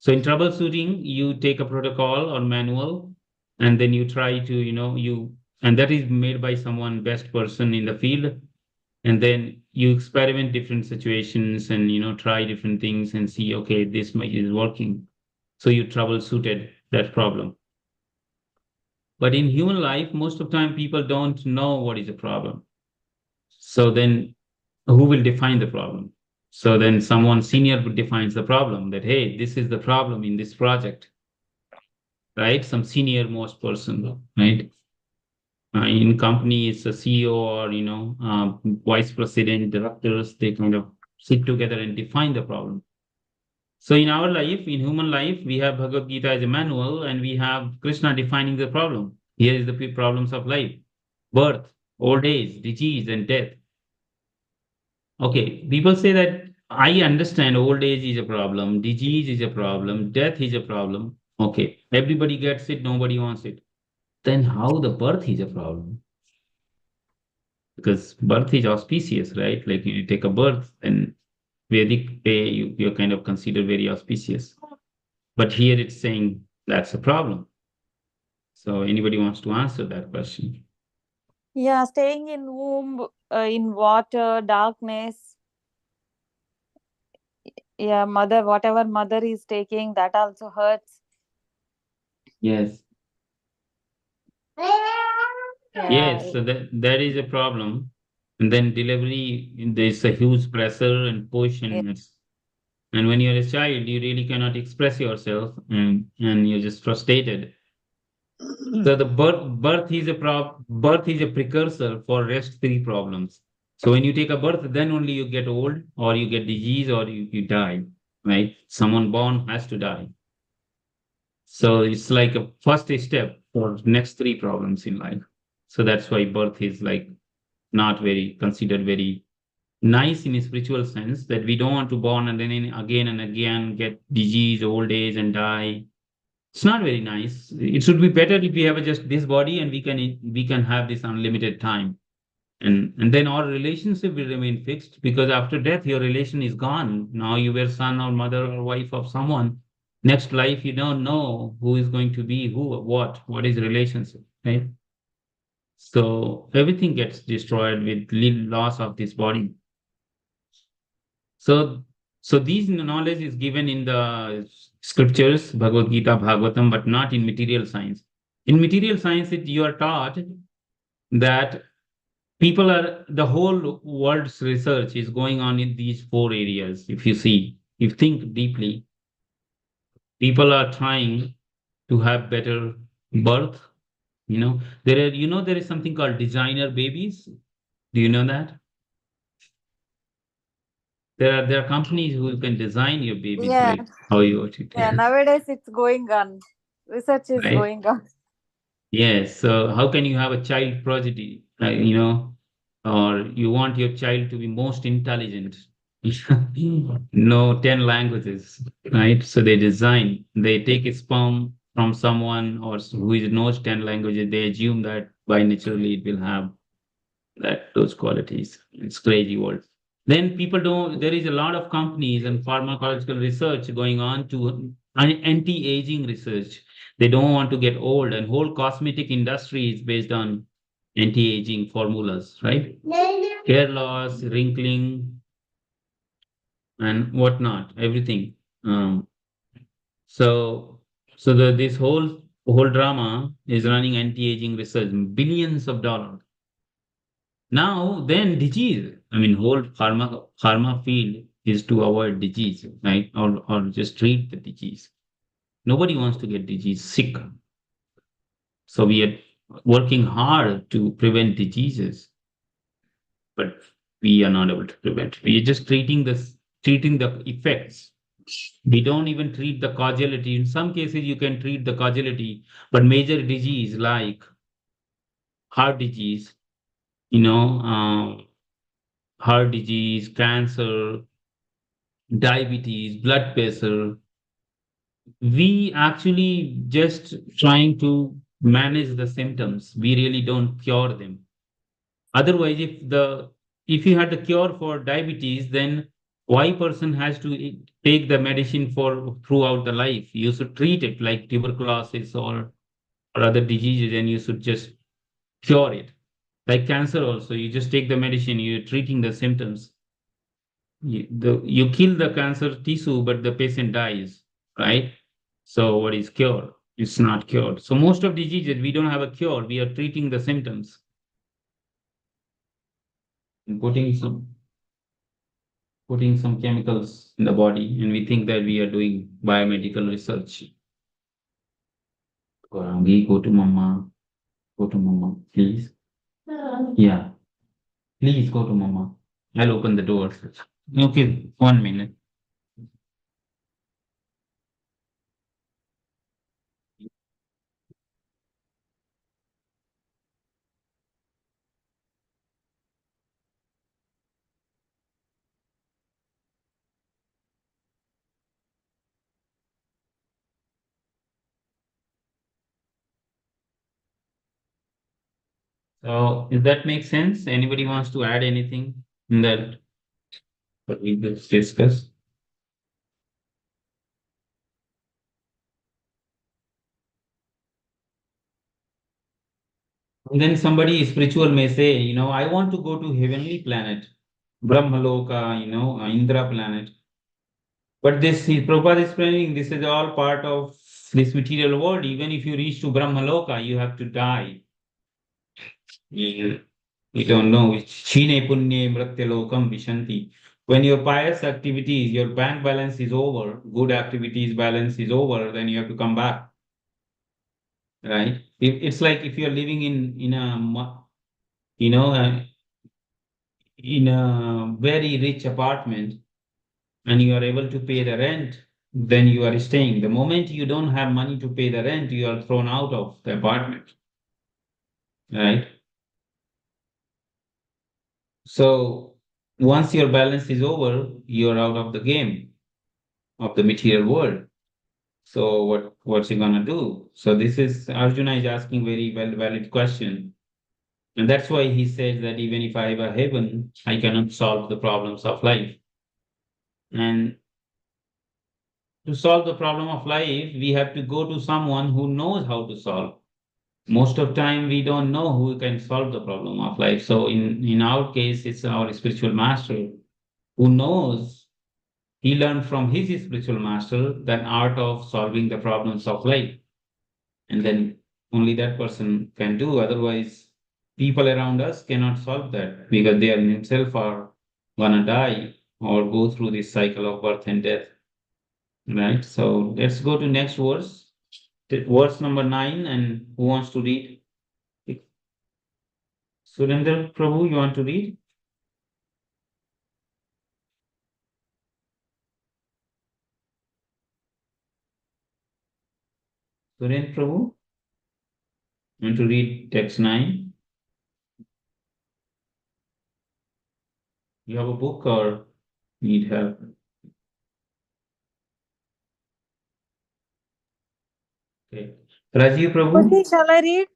So in troubleshooting, you take a protocol or manual, and then you try to, and that is made by someone best person in the field, and then you experiment different situations and try different things and see, okay, this is working. So you troubleshooted that problem. But in human life, most of the time people don't know what is the problem. So then who will define the problem? So then someone senior defines the problem that, hey, this is the problem in this project, right? Some senior most person, right? In company, it's a CEO or, vice president, directors, they kind of sit together and define the problem. So in our life, in human life, we have Bhagavad Gita as a manual and we have Krishna defining the problem. Here is the problems of life: birth, old age, disease, and death. Okay, people say that I understand old age is a problem, disease is a problem, death is a problem. Okay, everybody gets it, nobody wants it. Then how the birth is a problem? Because birth is auspicious, right? Like you take a birth, and Vedic way, you're kind of considered very auspicious. But here it's saying that's a problem. So anybody wants to answer that question? Yeah, staying in womb, in water, darkness. Yeah, mother, whatever mother is taking, that also hurts. Yes. Yeah. Yes, so that is a problem. And then delivery, there's a huge pressure and push, and when you're a child, you really cannot express yourself, and you're just frustrated. So the birth is a precursor for rest three problems. So when you take a birth, then only you get old or you get disease or you die, right? Someone born has to die. So it's like a first step for next three problems in life. So that's why birth is like not very considered very nice in a spiritual sense, that we don't want to born and then again and again get disease, old age, and die. It's not very nice. It should be better if we have just this body and we can have this unlimited time, and then our relationship will remain fixed, because after death your relation is gone. Now you were son or mother or wife of someone. Next life you don't know who is going to be who, what is relationship, right? So everything gets destroyed with loss of this body. So, these knowledge is given in the scriptures, Bhagavad Gita, Bhagavatam, but not in material science. In material science, you are taught that the whole world's research is going on in these four areas. If you see, if you think deeply, people are trying to have better birth. There is something called designer babies. Do you know that? There are companies who can design your babies, Yeah, like how you yeah. Nowadays it's going on. Research is right? going on. Yes. So how can you have a child prodigy, or you want your child to be most intelligent? No, 10 languages, right? So they take a sperm from someone or who knows 10 languages, they assume that by naturally it will have those qualities. It's crazy world. Then people don't. There is a lot of companies and pharmacological research going on to anti-aging research. They don't want to get old, and whole cosmetic industry is based on anti-aging formulas, right? Hair loss, wrinkling, and whatnot, everything. Um, so, this whole drama is running anti-aging research, billions of dollars. Now, then disease. I mean, whole pharma field is to avoid disease, right? Or just treat the disease. Nobody wants to get disease sick. So we are working hard to prevent diseases, but we are not able to prevent. We are just treating the effects. We don't even treat the causality. In some cases, you can treat the causality, but major disease like heart disease, you know, heart disease, cancer, diabetes, blood pressure, we actually just trying to manage the symptoms. We really don't cure them. Otherwise, if you had the cure for diabetes, then why person has to take the medicine for throughout the life? You should treat it like tuberculosis or other diseases, and you should just cure it. Like cancer also, you just take the medicine, you're treating the symptoms. You kill the cancer tissue, but the patient dies, right? So what is cure? It's not cured. So most of diseases, we don't have a cure. We are treating the symptoms and putting some chemicals in the body, and we think that we are doing biomedical research. Gaurangi, go to mama. Go to mama, please. Yeah, please go to mama. I'll open the door. Okay, 1 minute. So, does that make sense? Anybody wants to add anything in that what we just discussed? And then somebody spiritual may say, I want to go to heavenly planet, Brahmaloka, Indra planet. But Prabhupada is explaining this is all part of this material world. Even if you reach to Brahmaloka, you have to die. You don't know. Chine punye mratyalokam vishanti. When your pious activities, your bank balance is over, good activities balance is over, then you have to come back, right? It's like if you're living in a you know in a very rich apartment and you are able to pay the rent, then you are staying. The moment you don't have money to pay the rent, you are thrown out of the apartment, right? So once your balance is over, you're out of the game of the material world. So what's he gonna do? So this is Arjuna is asking very valid question. And that's why he says that even if I have a heaven, I cannot solve the problems of life. And to solve the problem of life, we have to go to someone who knows how to solve. Most of time, we don't know who can solve the problem of life. So in our case, it's our spiritual master who knows. He learned from his spiritual master that art of solving the problems of life. And then only that person can do. Otherwise, people around us cannot solve that because they are themselves are gonna die or go through this cycle of birth and death. Right? So let's go to next verse. Verse number 9, and who wants to read? Surendra Prabhu, you want to read? Surendra Prabhu, you want to read text 9? You have a book or need help? Okay. Rajiv Prabhu? Prabhuji, shall I read?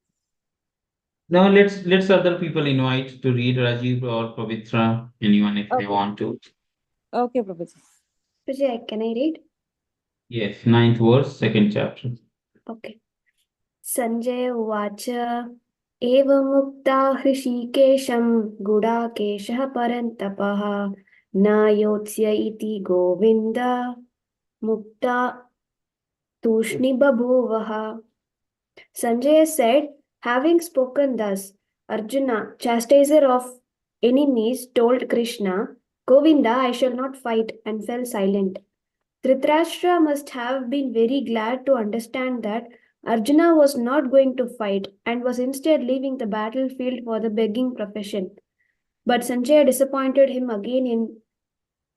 No, let's other people invite to read Rajiv or Pavitra, anyone if they Okay. want to. Okay, Prabhuji. Vijay, can I read? Yes, 9th verse, 2nd chapter. Okay. Sanjay उवाच एवमुक्ता हृषीकेशं गुडाकेशः परन्तपः न योत्स्य इति गोविन्द मुक्ता तूष्णी बभूवः. Sanjay said, having spoken thus, Arjuna, chastiser of enemies, told Krishna, Govinda, I shall not fight, and fell silent. Dhritarashtra must have been very glad to understand that Arjuna was not going to fight and was instead leaving the battlefield for the begging profession. But Sanjay disappointed him again in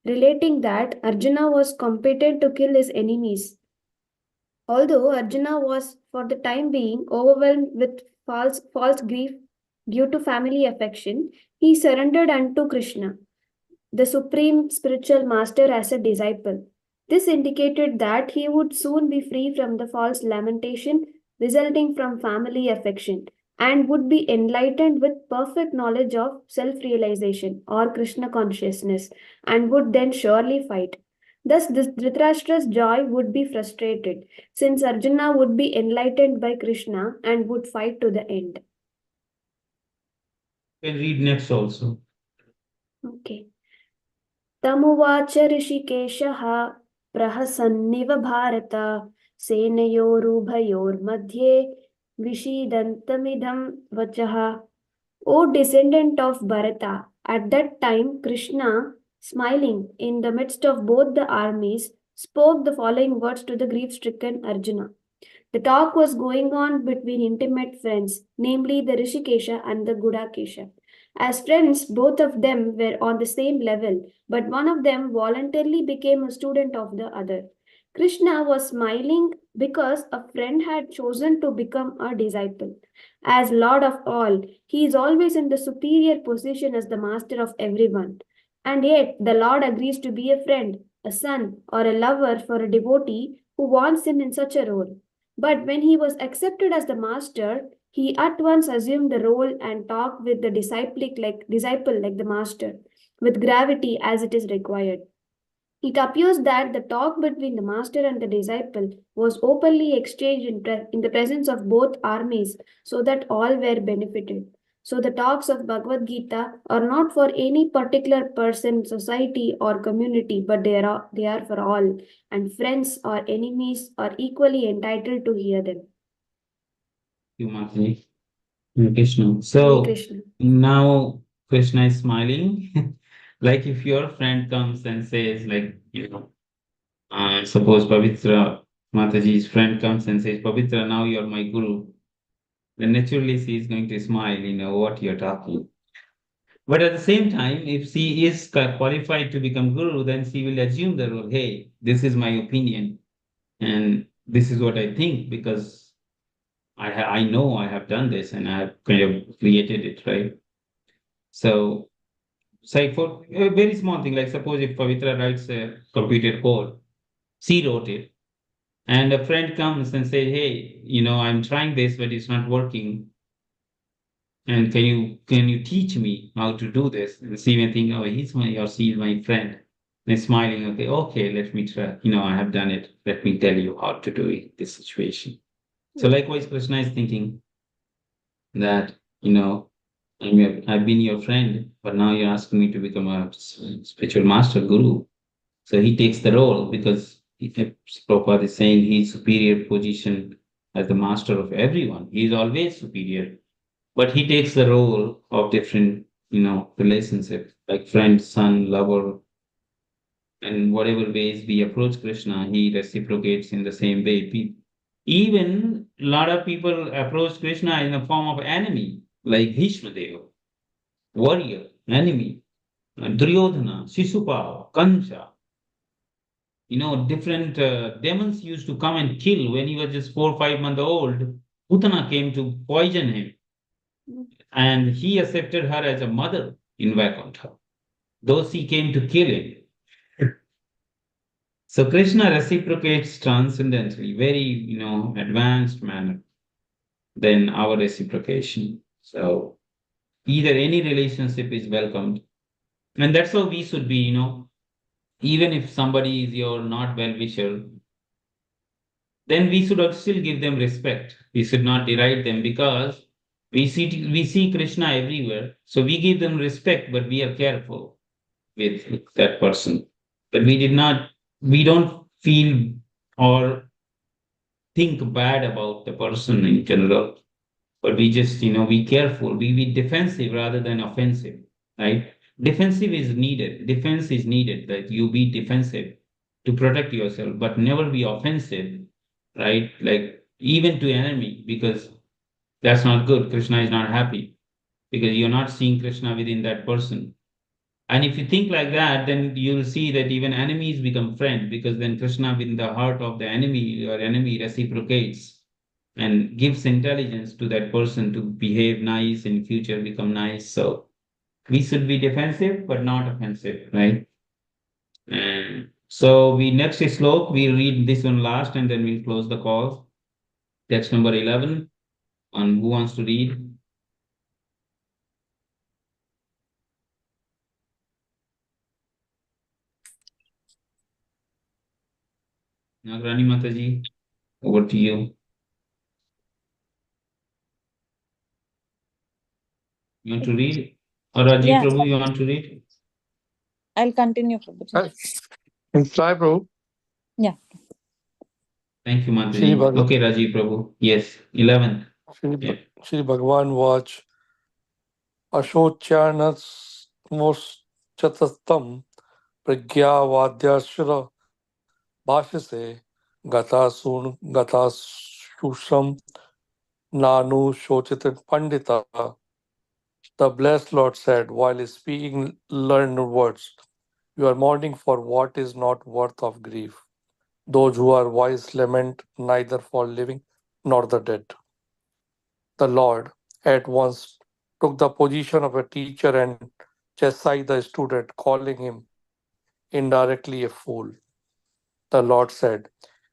relating that Arjuna was competent to kill his enemies. Although Arjuna was for the time being overwhelmed with false grief due to family affection, he surrendered unto Krishna, the supreme spiritual master, as a disciple. This indicated that he would soon be free from the false lamentation resulting from family affection and would be enlightened with perfect knowledge of self realization or Krishna consciousness and would then surely fight. Thus, this Dhritarashtra's joy would be frustrated, since Arjuna would be enlightened by Krishna and would fight to the end. You can read next also. Okay. तमुवाच ऋषिकेशः प्रहसन्निव भारत सेनयोरुभयोर्मध्ये विषीदन्तमिदं वचः. O descendant of Bharata, at that time Krishna, smiling in the midst of both the armies, spoke the following words to the grief-stricken Arjuna. The talk was going on between intimate friends, namely the Rishikesha and the Gudakesha. As friends, both of them were on the same level, but one of them voluntarily became a student of the other. Krishna was smiling because a friend had chosen to become a disciple. As Lord of all, he is always in the superior position as the master of everyone. And yet, the Lord agrees to be a friend, a son, or a lover for a devotee who wants him in such a role. But when he was accepted as the master, he at once assumed the role and talked with the disciple like the master, with gravity as it is required. It appears that the talk between the master and the disciple was openly exchanged in the presence of both armies so that all were benefited. So the talks of Bhagavad Gita are not for any particular person, society, or community, but they are for all, and friends or enemies are equally entitled to hear them. You Mataji. Krishna. Hare So Krishna. now Krishna is smiling. Like if your friend comes and says, like, suppose Pavitra, Mataji's friend comes and says, Pavitra, now you're my guru. Then naturally she is going to smile, what you're talking. But at the same time, if she is qualified to become guru, then she will assume the role, hey, this is my opinion and this is what I think because I know I have done this and I have kind of created it, right? So, say for a very small thing, like suppose if Pavitra writes a computer code, she wrote it, and a friend comes and say, hey, I'm trying this, but it's not working. And can you teach me how to do this? And she may think, oh, he's my or she is my friend. And smiling, okay, let me try. I have done it. Let me tell you how to do it, this situation. So likewise, Krishna is thinking that, I've been your friend, but now you're asking me to become a spiritual master, guru. So he takes the role because Prabhupada is saying he's superior position as the master of everyone. He is always superior. But he takes the role of different, relationships, like friend, son, lover, and whatever ways we approach Krishna, he reciprocates in the same way. Even a lot of people approach Krishna in the form of enemy, like Bhishma Deva, warrior, enemy, Duryodhana, Shishupal, Kansa. Different demons used to come and kill when he was just 4 or 5 months old. Putana came to poison him, and he accepted her as a mother in Vaikuntha, though she came to kill him. So Krishna reciprocates transcendently, very, advanced manner than our reciprocation. So either any relationship is welcomed. And that's how we should be, even if somebody is your not well-wisher, then we should still give them respect. We should not deride them because we see Krishna everywhere. So we give them respect, but we are careful with that person. But we don't feel or think bad about the person in general, but we just, be careful. We be defensive rather than offensive, right? Defensive is needed. Defense is needed, that you be defensive to protect yourself, but never be offensive, right? Like even to enemy, because that's not good. Krishna is not happy because you're not seeing Krishna within that person. And if you think like that, then you'll see that even enemies become friends, because then Krishna within the heart of the enemy or enemy reciprocates and gives intelligence to that person to behave nice in future, become nice. So we should be defensive but not offensive, right? And so we next slok, we read this one last and then we'll close the call. Text number 11. And who wants to read? Nagrani Mataji, over to you. You want to read? Or Rajiv Yeah, Prabhu, you want to read? I'll continue, Prabhuji. Try, Prabhu. Yeah. Thank you, Shri Mataji. Okay, Rajiv Prabhu. Yes, 11th. Yeah. Shri Bhagavan watch Ashocyanasmoschatatam Pragyavadyashra Bhashase Gata Susham Nanu Shochitat Pandita. The blessed Lord said while speaking learned words, you are mourning for what is not worth of grief. Those who are wise lament neither for living nor the dead. The Lord at once took the position of a teacher and chastised the student, calling him indirectly a fool. The Lord said,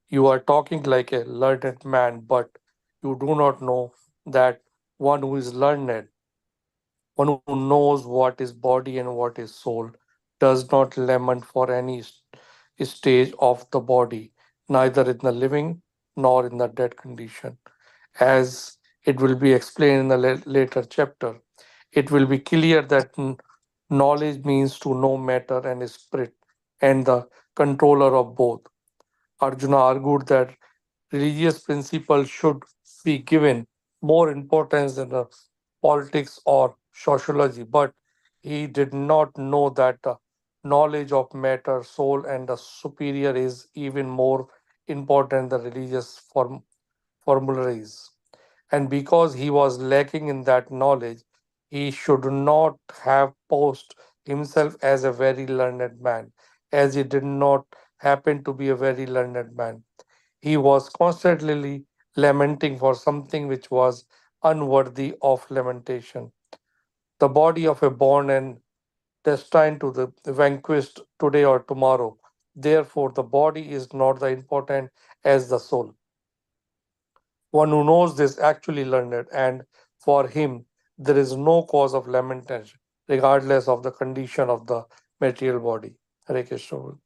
you are talking like a learned man, but you do not know that one who is learned, one who knows what is body and what is soul, does not lament for any stage of the body, neither in the living nor in the dead condition. As it will be explained in the later chapter, it will be clear that knowledge means to know matter and spirit and the controller of both. Arjuna argued that religious principles should be given more importance than the politics or sociology, but he did not know that the knowledge of matter, soul, and the superior is even more important than religious formularies. And because he was lacking in that knowledge, he should not have posed himself as a very learned man, as he did not happen to be a very learned man. He was constantly lamenting for something which was unworthy of lamentation. The body of a born and destined to the vanquished today or tomorrow. Therefore, the body is not the important as the soul. One who knows this actually learned, and for him there is no cause of lamentation, regardless of the condition of the material body. Hare Krishna.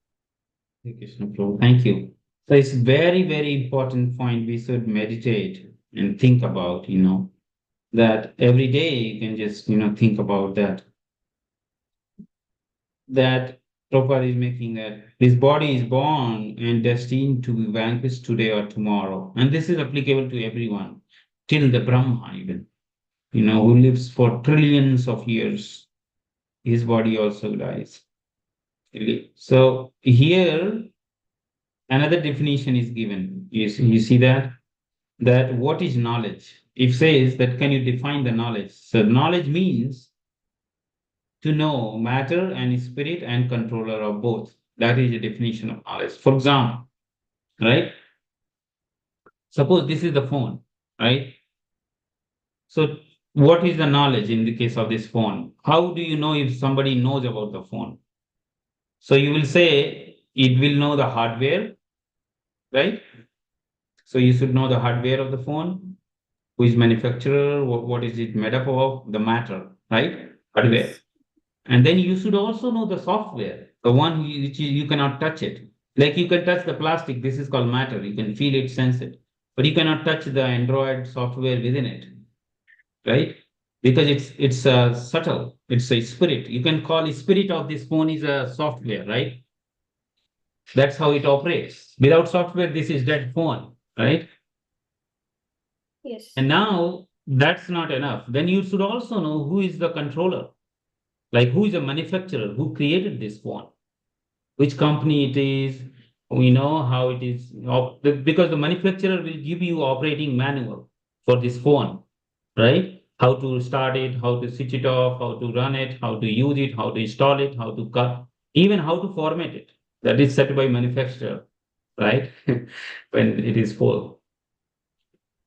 Hare Krishna Prabhu. Thank you. So it's very, very important point we should meditate and think about, that every day you can just, think about that. That Prabhupada is making, that this body is born and destined to be vanquished today or tomorrow. And this is applicable to everyone, till the Brahma even, who lives for trillions of years. His body also dies. So here, another definition is given. You see that? That what is knowledge? It says that can you define the knowledge? So knowledge means to know matter and spirit and controller of both. That is the definition of knowledge. For example, right? Suppose this is the phone, right? So what is the knowledge in the case of this phone? How do you know if somebody knows about the phone? So you will say it will know the hardware, right? So you should know the hardware of the phone, who is manufacturer, what is it made up of, the matter, right? Hardware. And then you should also know the software, the one which you cannot touch it. Like you can touch the plastic, this is called matter. You can feel it, sense it, but you cannot touch the Android software within it, right? Because it's subtle. It's a spirit. You can call the spirit of this phone is a software, right? That's how it operates. Without software, this is dead phone, right? Yes. And now that's not enough. Then you should also know who is the controller, like who is the manufacturer, who created this phone, which company it is. We know how it is, because the manufacturer will give you operating manual for this phone, right? How to start it, how to switch it off, how to run it, how to use it, how to install it, how to cut, even how to format it. That is set by manufacturer, right? When it is full.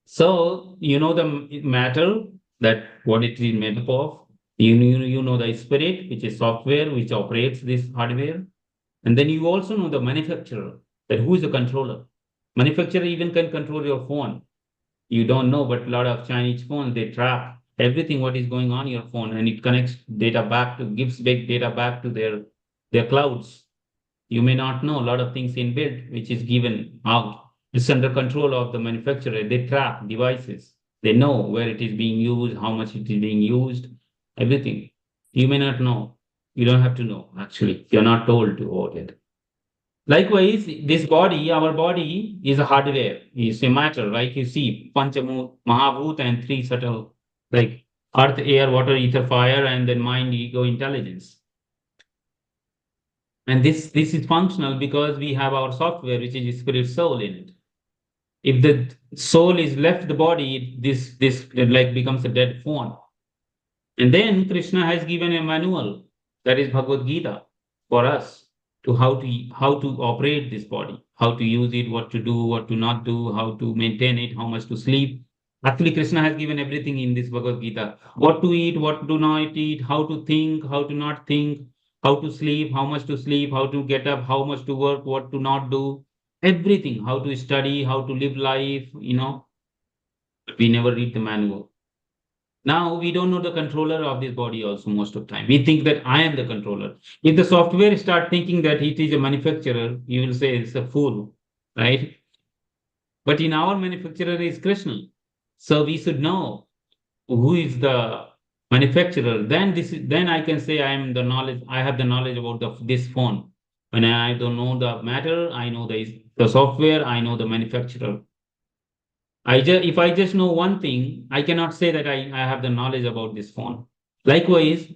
So you know the matter, that what it is made up of. You know the spirit, which is software, which operates this hardware. And then you also know the manufacturer, that who is the controller. Manufacturer even can control your phone. You don't know, but a lot of Chinese phones, they track everything what is going on your phone, and it connects data back to, gives big data back to their clouds. You may not know a lot of things inbuilt, which is given out. It's under control of the manufacturer. They track devices. They know where it is being used, how much it is being used, everything. You may not know. You don't have to know, actually. You're not told to about it. Likewise, this body, our body, is a hardware, is a matter, like you see, Panchamut, Mahabhut, and three subtle, like earth, air, water, ether, fire, and then mind, ego, intelligence. And this is functional because we have our software, which is spirit soul in it. If the soul is left the body, this like becomes a dead phone. And then Krishna has given a manual, that is Bhagavad Gita, for us to how to operate this body, how to use it, what to do, what to not do, how to maintain it, how much to sleep. Actually, Krishna has given everything in this Bhagavad Gita. What to eat, what to not eat, how to think, how to not think, how to sleep, how much to sleep, how to get up, how much to work, what to not do. Everything, how to study, how to live life. But we never read the manual. Now we don't know the controller of this body also most of the time. We think that I am the controller. If the software start thinking that it is a manufacturer, you will say it's a fool, right? But in our manufacturer is Krishna. So we should know who is the manufacturer. Then I can say I have the knowledge about this phone. When I don't know the matter, I know the software, I know the manufacturer. If I just know one thing, I cannot say that I have the knowledge about this phone. Likewise,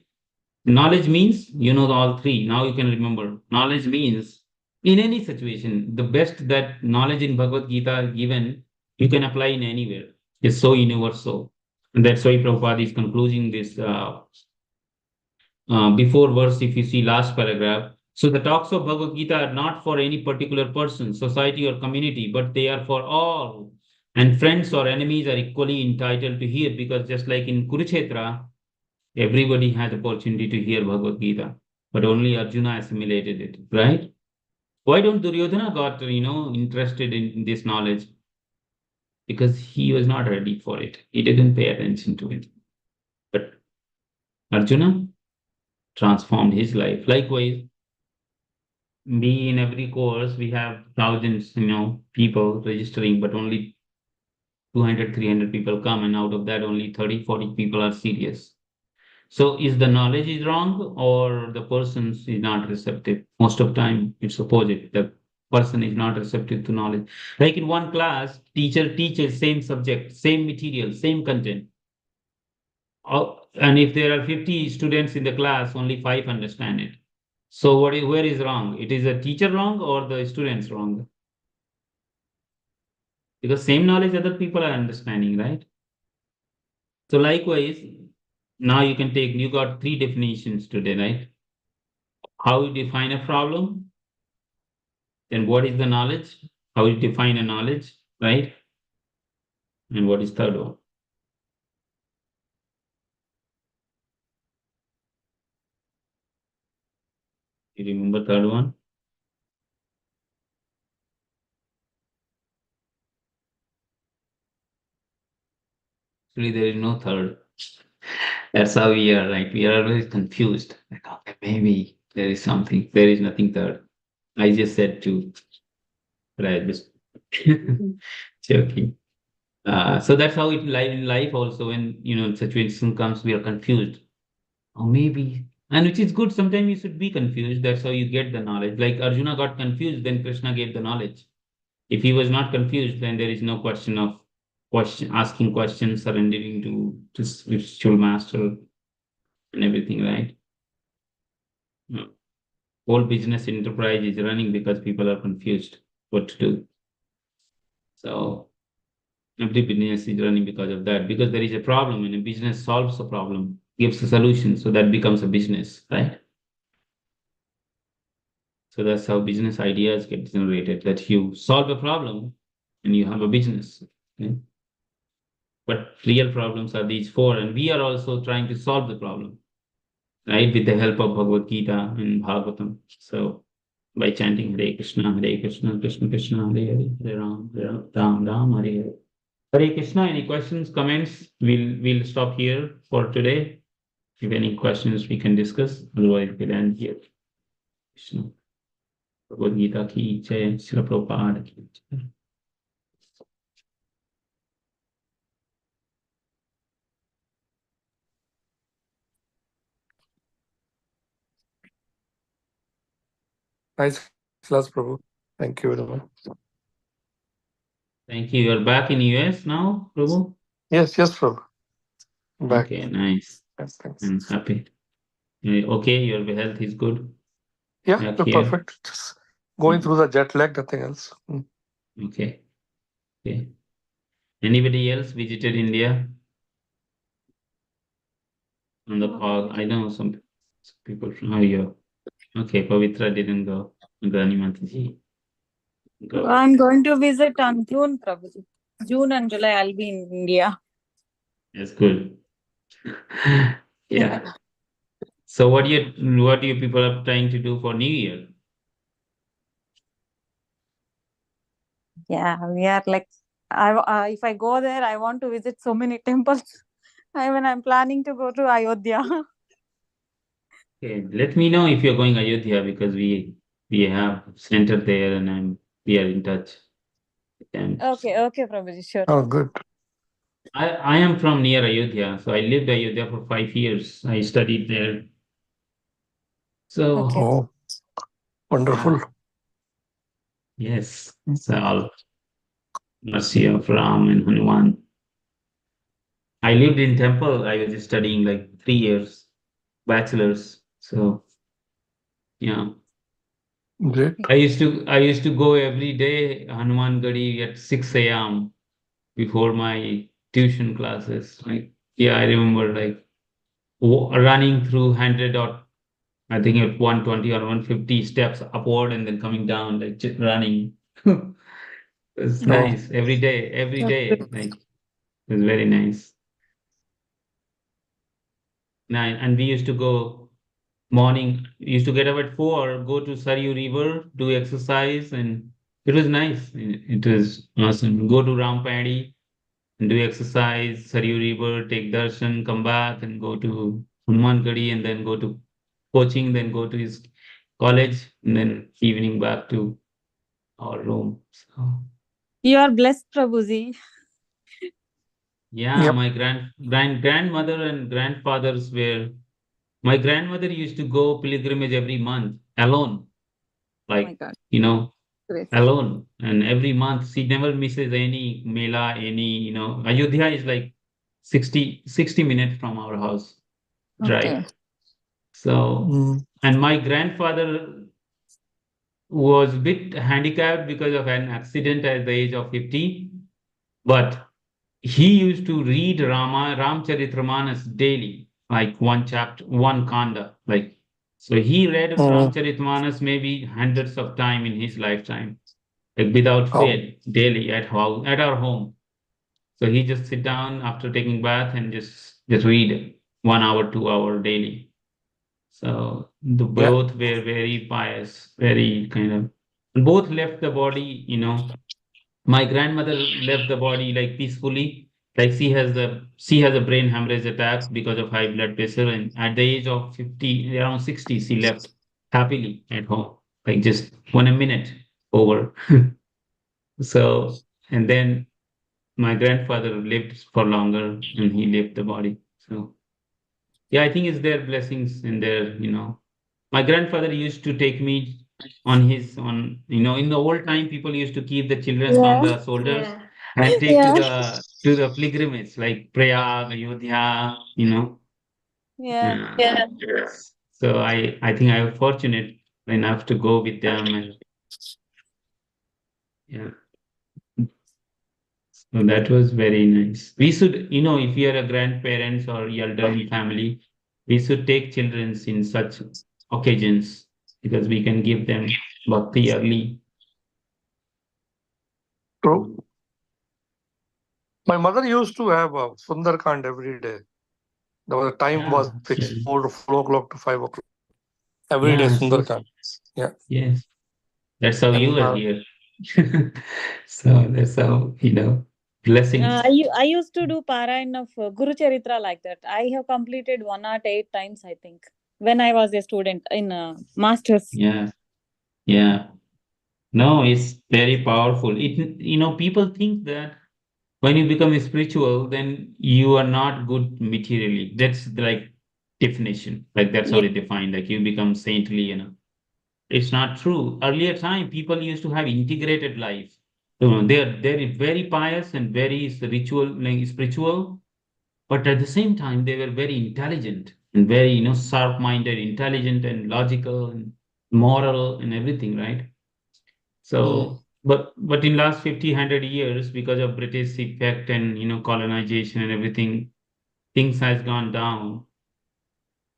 knowledge means you know all three. Now you can remember. Knowledge means in any situation, the best that knowledge in Bhagavad Gita given, you can apply in anywhere. It's so universal. And that's why Prabhupada is concluding this before verse, if you see last paragraph. So the talks of Bhagavad Gita are not for any particular person, society, or community, but they are for all. And friends or enemies are equally entitled to hear, because just like in Kurukshetra, everybody has opportunity to hear Bhagavad Gita, but only Arjuna assimilated it, right? Why don't Duryodhana got interested in this knowledge? Because he was not ready for it. He didn't pay attention to it. But Arjuna transformed his life. Likewise, we in every course we have thousands, people registering, but only 200, 300 people come, and out of that only 30, 40 people are serious. So is the knowledge is wrong, or the person is not receptive? Most of time it's opposite. The person is not receptive to knowledge. Like in one class, teacher teaches same subject, same material, same content. And if there are 50 students in the class, only 5 understand it. So where is wrong? It is a teacher wrong or the students wrong? Because same knowledge other people are understanding, right? So likewise, now you got 3 definitions today, right? How you define a problem, then what is the knowledge, how you define a knowledge, right? And what is third one? You remember third one? Actually, there is no third. That's how we are. Like we are always confused. Like okay, maybe there is something. There is nothing third. I just said two, but I just joking. So that's how it life in life also. When situation comes, we are confused. Or maybe, and which is good. Sometimes you should be confused. That's how you get the knowledge. Like Arjuna got confused, then Krishna gave the knowledge. If he was not confused, then there is no question of asking questions, surrendering to spiritual master and everything, right? No. Whole business enterprise is running because people are confused what to do. So every business is running because of that. Because there is a problem, and a business solves a problem, gives a solution, so that becomes a business, right? So that's how business ideas get generated. That you solve a problem and you have a business. Okay? But real problems are these four, and we are also trying to solve the problem, right? With the help of Bhagavad Gita and Bhagavatam. So by chanting Hare Krishna, Krishna Krishna, Hare Ram, Ram Ram, Hare Hare. Hare Krishna, any questions, comments? We'll stop here for today. If any questions, we can discuss. Otherwise, we'll end here. Krishna. Bhagavad Gita ki jai, Srila Prabhupada ki jai. Nice class, Prabhu. Thank you very much. Thank you. You're back in US now, Prabhu? Yes, Prabhu. Back. Okay, nice. Yes, thanks. I'm happy. Okay, your health is good. Yeah, Back we're here. perfect. Just going through the jet lag, nothing else. Okay. Okay. Anybody else visited India? On the call, I know some people from here. Okay, Pavitra didn't go. Gani Mataji. Go. I'm going to visit on June, Prabhuji. June and July, I'll be in India. That's good. Yeah. So what do you people are trying to do for New Year? Yeah, we are like, if I go there, I want to visit so many temples. I'm planning to go to Ayodhya. Okay, let me know if you're going Ayodhya because we have center there and we are in touch. Okay, Prabhuji, sure. Oh, good. I am from near Ayodhya, so I lived Ayodhya for 5 years. I studied there. So Okay. Oh, wonderful. yes, it's all mercy of Ram and Hanuman. I lived in temple. I was studying like 3 years, bachelor's. So yeah, Great. I used to go every day Hanuman Gadi at 6 a.m. before my tuition classes. Like yeah, I remember like running through 100 or I think at 120 or 150 steps upward and then coming down like just running. It's Oh, nice every day. Like it was very nice. And we used to go morning. We used to get up at 4, go to Saryu River, do exercise, and it was nice. It was awesome. Go to Rampadi and do exercise, Saryu River, take darshan, come back, and go to Hanuman Gadi, and then go to coaching, then go to his college, and then evening back to our room. So You are blessed, Prabhuji. yeah, yep. my grandmother and grandfathers were. My grandmother used to go pilgrimage every month alone, Oh my like God. Great. alone, and every month she never misses any mela, any Ayodhya is like 60 minutes from our house drive. Okay. So, Mm. and my grandfather was a bit handicapped because of an accident at the age of 50, but he used to read Ramcharitmanas daily, like one chapter, one kanda. Like so, he read Mm. Ramcharitmanas maybe hundreds of time in his lifetime, like without Oh, fail, daily at our home. So he just sit down after taking bath and just read 1 hour, 2 hour daily. So the yeah. both were very pious, very kind of. Both left the body. My grandmother left the body like peacefully Like she has a brain hemorrhage attack because of high blood pressure, and at the age of 50, around 60, she left happily at home, like just 1 minute over. So, and then my grandfather lived for longer, and he left the body. So, yeah, I think it's their blessings in their. My grandfather used to take me in the old time, people used to keep the children on Yeah. the shoulders Yeah. and take to Yeah. the pilgrimage like Prayag, Ayodhya. Yeah. Yes. So I think I was fortunate enough to go with them, and yeah, so that was very nice. We should, if you are a grandparents or elderly family, we should take children in such occasions because we can give them bhakti early. True. My mother used to have a Sundarkand every day. The time was Yeah. fixed, 4 o'clock to 5 o'clock. Every day Yeah. So, Sundarkand. Yeah. yes, that's how you And are here. So that's how, blessings. I used to do Parayan of Guru Charitra like that. I have completed 108 times, I think, when I was a student in masters. Yeah. Yeah. No, it's very powerful. People think that when you become spiritual, then you are not good materially. That's like definition. Like that's how Yeah. they define. Like you become saintly. It's not true. Earlier time, people used to have integrated life. They're very pious and very spiritual, but at the same time, they were very intelligent and very sharp-minded, intelligent and logical and moral and everything, right? mm, So, but in last 50, 100 years, because of British effect and colonization and everything, things has gone down.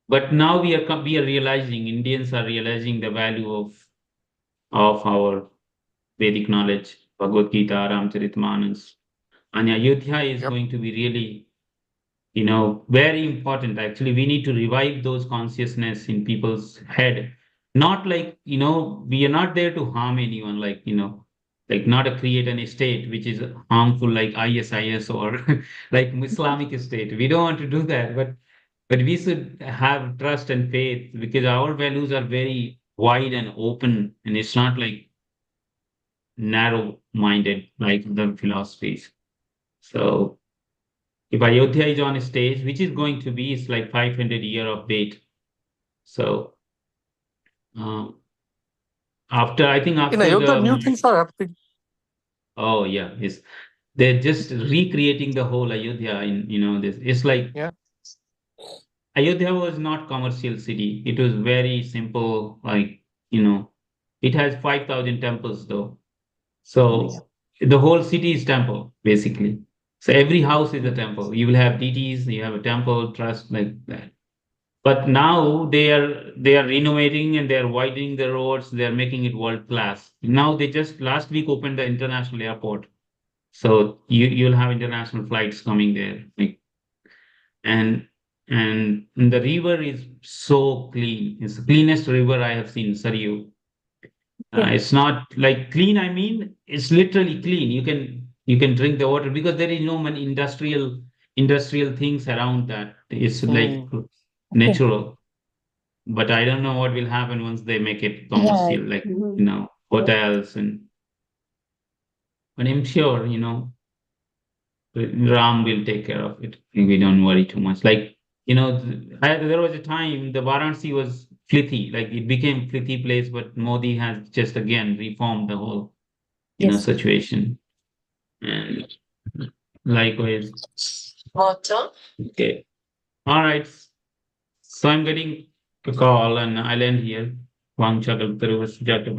But now we are realizing, Indians are realizing the value of our Vedic knowledge, Bhagavad Gita, Ramcharitmanas, and Ayodhya is yep. going to be really very important. Actually, we need to revive those consciousness in people's head. Not like we are not there to harm anyone, like not to create an state which is harmful like ISIS or like Islamic state. We don't want to do that, but we should have trust and faith because our values are very wide and open, and it's not like narrow minded like the philosophies. So if Ayodhya is on a stage, which is going to be, it's like 500 year of wait. So uh, I think In after Ayodhya, new things are happening. oh yeah, they're just recreating the whole Ayodhya in this. It's like Yeah. Ayodhya was not commercial city. It was very simple, it has 5,000 temples though. So the whole city is temple, basically. So every house is a temple. You will have deities, you have a temple, trust like that. But now they are renovating and they are widening the roads. They are making it world class. Now they just last week opened the international airport, so you'll have international flights coming there. And the river is so clean. It's the cleanest river I have seen, Saryu. Yeah. It's not like clean. I mean, it's literally clean. You can drink the water because there is no many industrial things around that. It's like Mm. Okay. natural. But I don't know what will happen once they make it Right. commercial, like Mhm. hotels and. But I'm sure Ram will take care of it. We don't worry too much. Like there was a time the Varanasi was filthy, like it became filthy place, but Modi has just again reformed the whole Yes. situation. And likewise. Water. Okay. All right. So I'm getting a call and I'll end here. Wang Chakal